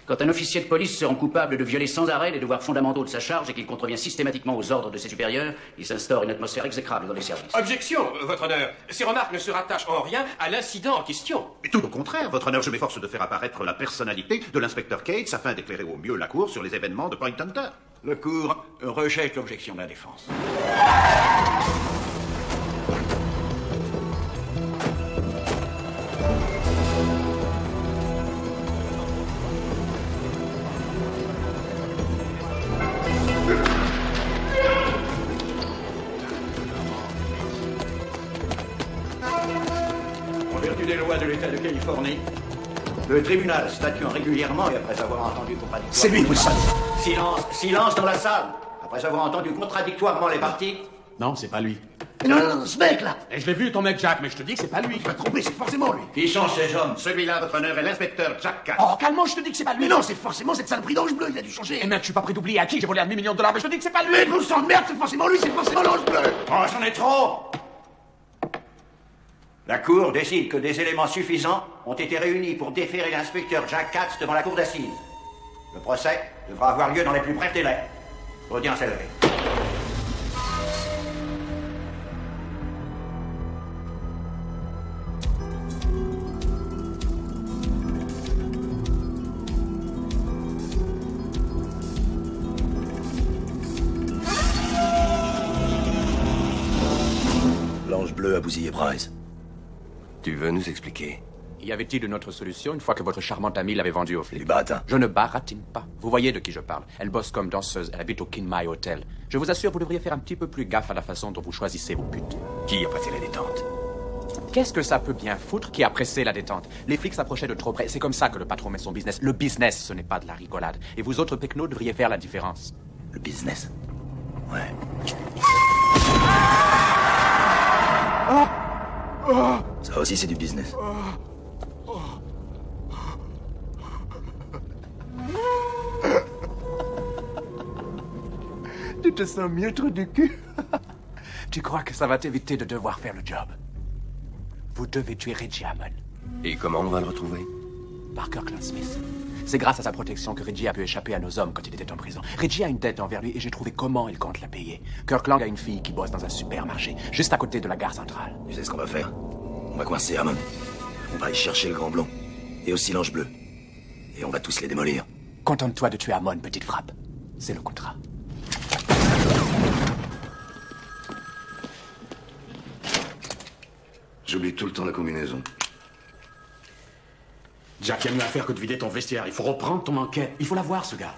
Quand un officier de police se rend coupable de violer sans arrêt les devoirs fondamentaux de sa charge et qu'il contrevient systématiquement aux ordres de ses supérieurs, il s'instaure une atmosphère exécrable dans les services. Objection, votre honneur. Ces remarques ne se rattachent en rien à l'incident en question. Et tout au contraire, votre honneur, je m'efforce de faire apparaître la personnalité de l'inspecteur Cates afin d'éclairer au mieux la cour sur les événements de Point Hunter. Le cour rejette l'objection de la défense. Des lois de l'État de Californie, le tribunal statuant régulièrement et après avoir entendu contradictoirement... C'est lui, Wilson. Silence dans la salle. Après avoir entendu contradictoirement les parties... Non, c'est pas lui. Non, ce mec-là. Et je l'ai vu, ton mec Jack, mais je te dis que c'est pas lui. Tu vas te tromper, c'est forcément lui. Qui sont ces hommes? Celui-là, votre honneur, est l'inspecteur Jack Katz. Oh, calme-moi, je te dis que c'est pas lui. Mais non, c'est forcément cette saloperie d'ange bleu, il a dû changer. Et mec, je suis pas prêt d'oublier à qui j'ai volé un demi-million de dollars, mais je te dis que c'est pas lui. Mais nous sang de merde, c'est forcément lui, c'est forcément l'ange bleu. Oh, c'en est trop! La Cour décide que des éléments suffisants ont été réunis pour déférer l'inspecteur Jack Katz devant la cour d'assises. Le procès devra avoir lieu dans les plus brefs délais. Audience est levée. L'ange bleu a bousillé Bryce. Tu veux nous expliquer? Y avait-il une autre solution une fois que votre charmante amie l'avait vendue au flic? Du baratin. Je ne baratine pas. Vous voyez de qui je parle. Elle bosse comme danseuse. Elle habite au Kinmai Hotel. Je vous assure, vous devriez faire un petit peu plus gaffe à la façon dont vous choisissez vos putes. Qui a pressé la détente? Qu'est-ce que ça peut bien foutre qui a pressé la détente? Les flics s'approchaient de trop près. C'est comme ça que le patron met son business. Le business, ce n'est pas de la rigolade. Et vous autres pecnos devriez faire la différence. Le business? Ouais. Ça aussi, c'est du business. Tu te sens mieux trou du cul? Tu crois que ça va t'éviter de devoir faire le job? Vous devez tuer Reggie Hammond. Et comment on va le retrouver? Par Kirkland Smith. C'est grâce à sa protection que Reggie a pu échapper à nos hommes quand il était en prison. Reggie a une dette envers lui et j'ai trouvé comment il compte la payer. Kirkland a une fille qui bosse dans un supermarché, juste à côté de la gare centrale. Tu sais ce qu'on va faire? On va coincer Hammond. On va aller chercher le grand blond. Et aussi l'ange bleu. Et on va tous les démolir. Contente-toi de tuer Hammond, petite frappe. C'est le contrat. J'oublie tout le temps la combinaison. Jack, il y a mieux à faire que de vider ton vestiaire. Il faut reprendre ton enquête. Il faut la voir, ce gars.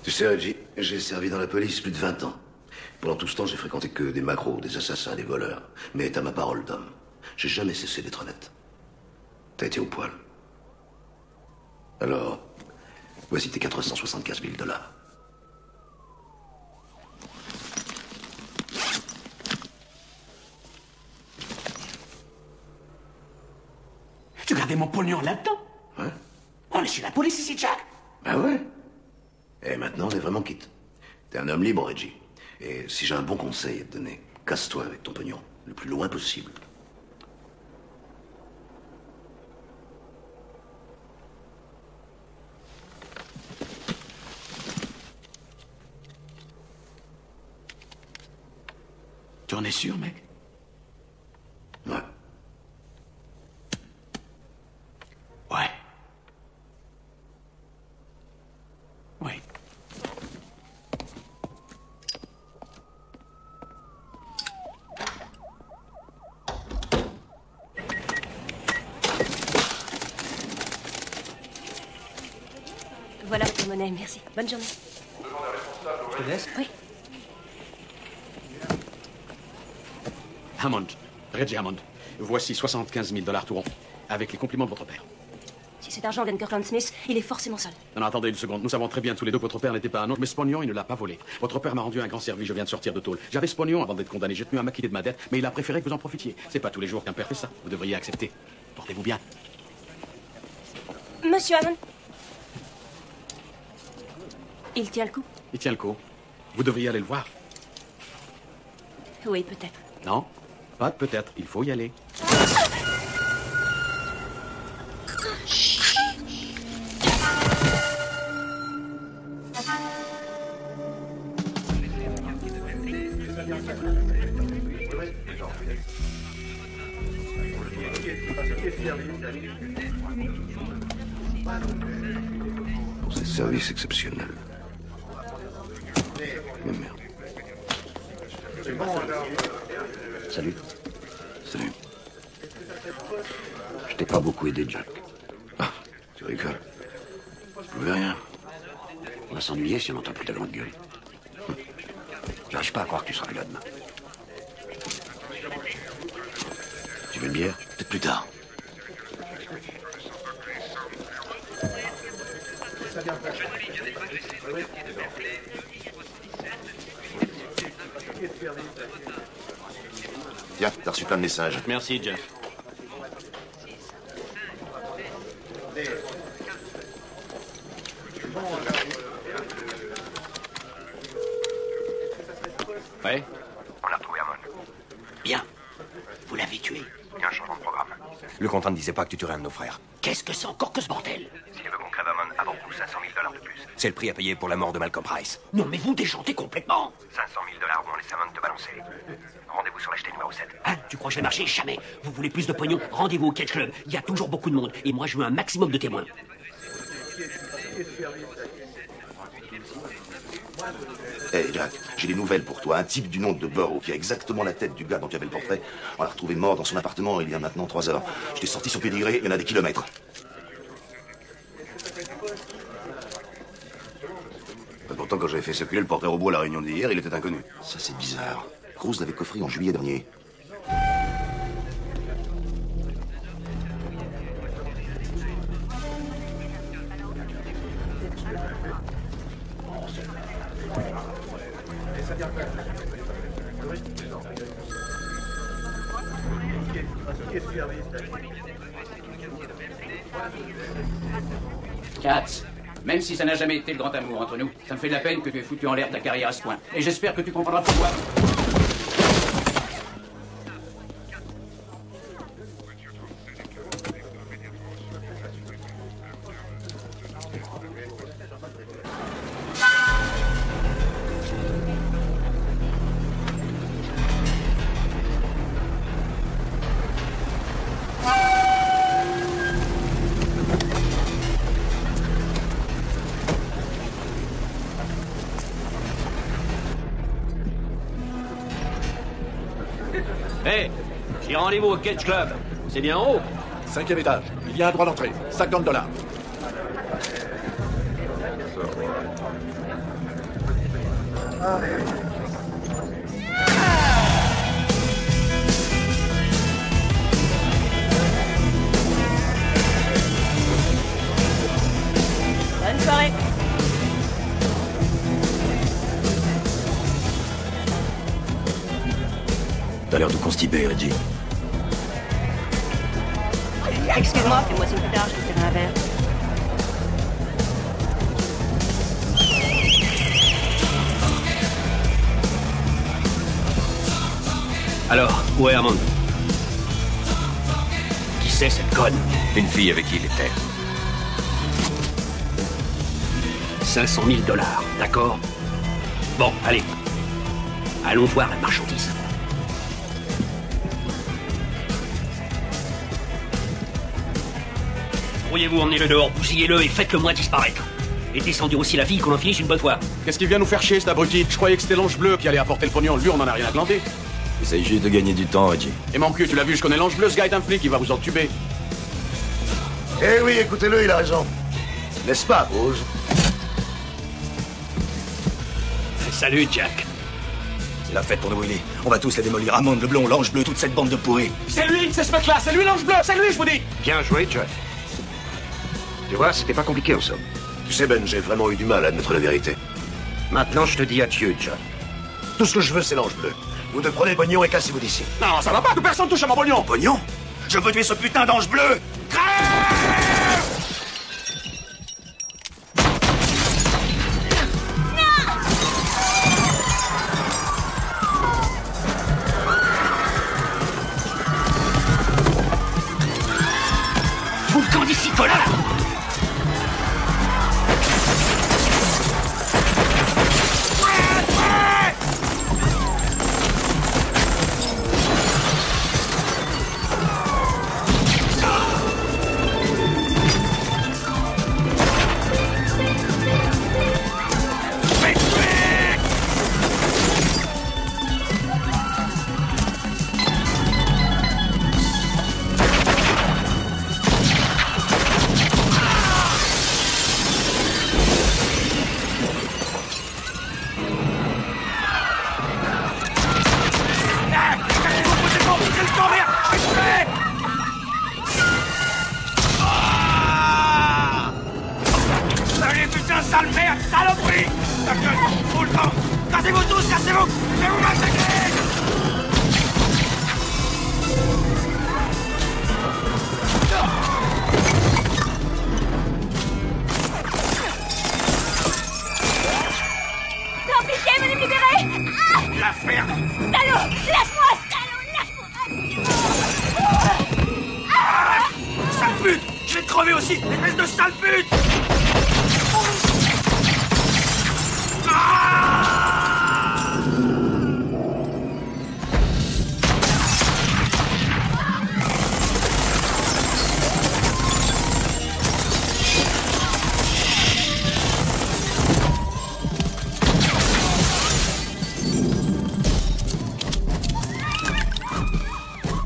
Tu sais, Reggie, j'ai servi dans la police plus de 20 ans. Pendant tout ce temps, j'ai fréquenté que des macros, des assassins, des voleurs. Mais t'as ma parole d'homme. J'ai jamais cessé d'être honnête. T'as été au poil. Alors, voici tes 475 000 $. Tu gardais mon pognon là-dedans? Hein? On est chez la police ici, Jack. Ben ouais. Et maintenant, on est vraiment quitte. T'es un homme libre, Reggie. Et si j'ai un bon conseil à te donner, casse-toi avec ton pognon, le plus loin possible. Tu en es sûr, mec? Ouais. Ouais. Oui. Voilà votre monnaie, merci. Bonne journée. Je te laisse? Oui. Hammond, Reggie Hammond. Voici 75 000 $ tout rond, avec les compliments de votre père. Si cet argent vient de Kirkland Smith, il est forcément sale. Non, attendez une seconde. Nous savons très bien tous les deux que votre père n'était pas un autre, mais ce pognon, il ne l'a pas volé. Votre père m'a rendu un grand service, je viens de sortir de tôle. J'avais ce pognon avant d'être condamné, j'ai tenu à m'acquitter de ma dette, mais il a préféré que vous en profitiez. C'est pas tous les jours qu'un père fait ça. Vous devriez accepter. Portez-vous bien. Monsieur Hammond. Il tient le coup? Il tient le coup. Vous devriez aller le voir. Oui, peut-être. Non, pas de peut-être. Il faut y aller. Pour ces services exceptionnels. Mais merde. Salut. Salut. Je t'ai pas beaucoup aidé, Jack. Ah, tu rigoles. Je pouvais rien. On va s'ennuyer si on n'entend plus ta grande gueule. J'arrive pas à croire que tu seras là demain. Tu veux une bière? Peut-être plus tard. Tiens, t'as reçu plein de messages. Merci, Jeff. Ouais. On l'a retrouvé, Hammond. Bien. Vous l'avez tué. Il y a un changement de programme. Le contrat ne disait pas que tu tuerais un de nos frères. Qu'est-ce que c'est encore que ce bordel? Si tu veux qu'on crève Hammond, avance-nous 500 000 $ de plus. C'est le prix à payer pour la mort de Malcolm Price. Non, mais vous déchantez complètement. 500 000 $ ou on laisse Hammond te balancer. Rendez-vous sur l'acheté numéro 7. Hein? Tu crois que je vais marcher? Jamais. Vous voulez plus de pognon? Rendez-vous au Catch Club. Il y a toujours beaucoup de monde. Et moi, je veux un maximum de témoins. Hé, Jack, j'ai des nouvelles pour toi. Un type du nom de Burrow qui a exactement la tête du gars dont tu avais le portrait. On l'a retrouvé mort dans son appartement il y a maintenant 3 heures. Je t'ai sorti son pédigré, il y en a des kilomètres. Pourtant, quand j'avais fait circuler le portrait robot à la réunion d'hier, il était inconnu. Ça, c'est bizarre. Cruz l'avait coffré en juillet dernier. Katz, même si ça n'a jamais été le grand amour entre nous, ça me fait de la peine que tu aies foutu en l'air ta carrière à ce point. Et j'espère que tu comprendras pourquoi. Hé, j'ai rendez-vous au Catch Club. C'est bien en haut. 5e étage. Il y a un droit d'entrée. $50. Bonne soirée. T'as l'air tout constipé, Reggie. Excuse-moi, fais-moi signe plus tard, je te ferai un verre. Alors, où est Hammond? Qui c'est cette conne? Une fille avec qui il était. 500 000 $, d'accord? Bon, allez. Allons voir la marchandise. Pourriez-vous emmener-le dehors, bousillez-le et faites-le moi disparaître. Et descendez aussi la fille qu'on en finisse une bonne fois. Qu'est-ce qui vient nous faire chier, cet abruti? Je croyais que c'était l'ange bleu qui allait apporter le pognon. Lui, on en a rien à glander. Essaye juste de gagner du temps, Reggie. Et mon cul, tu l'as vu, je connais l'ange bleu, ce gars est un flic, il va vous entuber. Eh oui, écoutez-le, il a raison. N'est-ce pas, Rose? Salut, Jack. C'est la fête pour nous, Willy. On va tous les démolir. Hammond, le blond, l'ange bleu, toute cette bande de pourris. C'est lui, c'est ce mec-là, c'est lui l'ange bleu, c'est lui, je vous dis. Bien joué, Jack. Tu vois, c'était pas compliqué en somme. Tu sais, Ben, j'ai vraiment eu du mal à admettre la vérité. Maintenant, je te dis adieu, John. Tout ce que je veux, c'est l'ange bleu. Vous deux prenez le pognon et cassez-vous d'ici. Non, ça va pas, que personne touche à mon pognon. Pognon? Je veux tuer ce putain d'ange bleu. Fous le camp d'ici, connard! Allez, putain, sale merde, saloperie! Ta gueule, tout le temps! Cassez-vous tous, cassez-vous! Je vais vous massacrer! Non, pitié, venez me libérer! Ah! La merde! Salaud! Lâche-moi, salaud! Lâche-moi! Sale pute! Je vais te crever aussi, espèce de sale pute!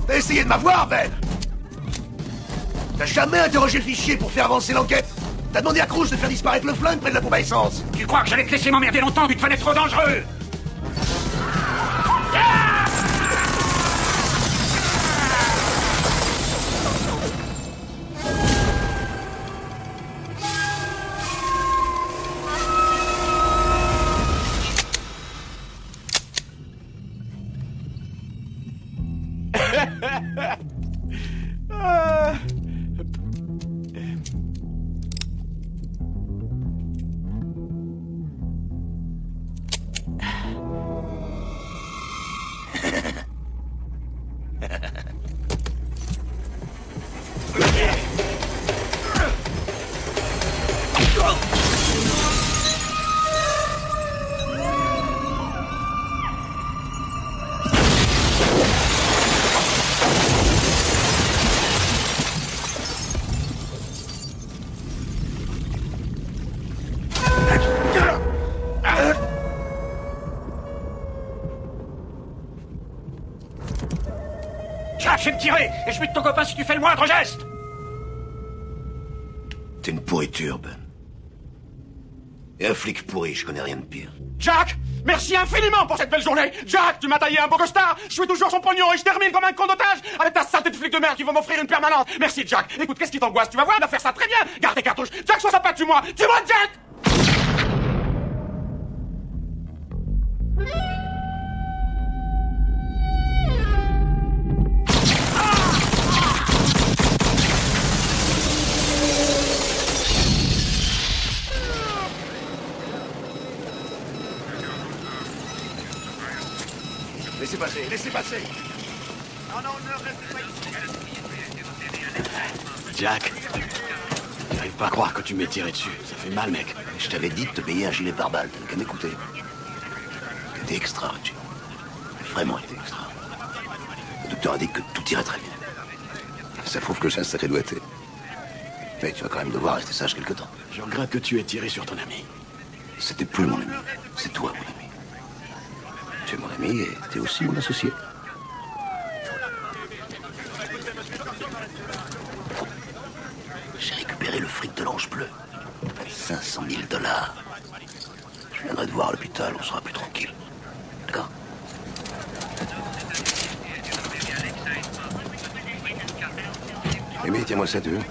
T'as essayé de m'avoir, Ben? T'as jamais interrogé le fichier pour faire avancer l'enquête? T'as demandé à Cruz de faire disparaître le flingue près de la pompe à essence? Tu crois que j'allais te laisser m'emmerder longtemps, tu te fallait trop dangereux! Jack, je vais me tirer et je bute ton copain si tu fais le moindre geste! T'es une pourriture, Ben. Et un flic pourri, je connais rien de pire. Jack, merci infiniment pour cette belle journée. Jack, tu m'as taillé un beau costard. Je suis toujours son pognon et je termine comme un con d'otage avec ta saleté de flic de merde qui va m'offrir une permanente. Merci, Jack. Écoute, qu'est-ce qui t'angoisse? Tu vas voir, on va faire ça très bien. Garde tes cartouches. Jack, sois sympa, tue-moi. Tue-moi, Jack! Laissez passer, laissez passer. Non, non, ne restez pas ici. Jack, j'arrive pas à croire que tu m'aies tiré dessus. Ça fait mal, mec. Je t'avais dit de te payer un gilet pare-balles, t'as qu'à m'écouter. T'étais extra, Reggie. Vraiment été extra. Le docteur a dit que tout irait très bien. Ça prouve que j'ai un sacré doigté. Mais tu vas quand même devoir rester sage quelque temps. Je regrette que tu aies tiré sur ton ami. C'était plus mon ami. C'est toi, mon ami. Tu es mon ami et t'es aussi mon associé. J'ai récupéré le fric de l'ange bleu. 500 000 $. Je viendrai te voir à l'hôpital, on sera plus tranquille. D'accord? Amy, tiens-moi ça, tu veux?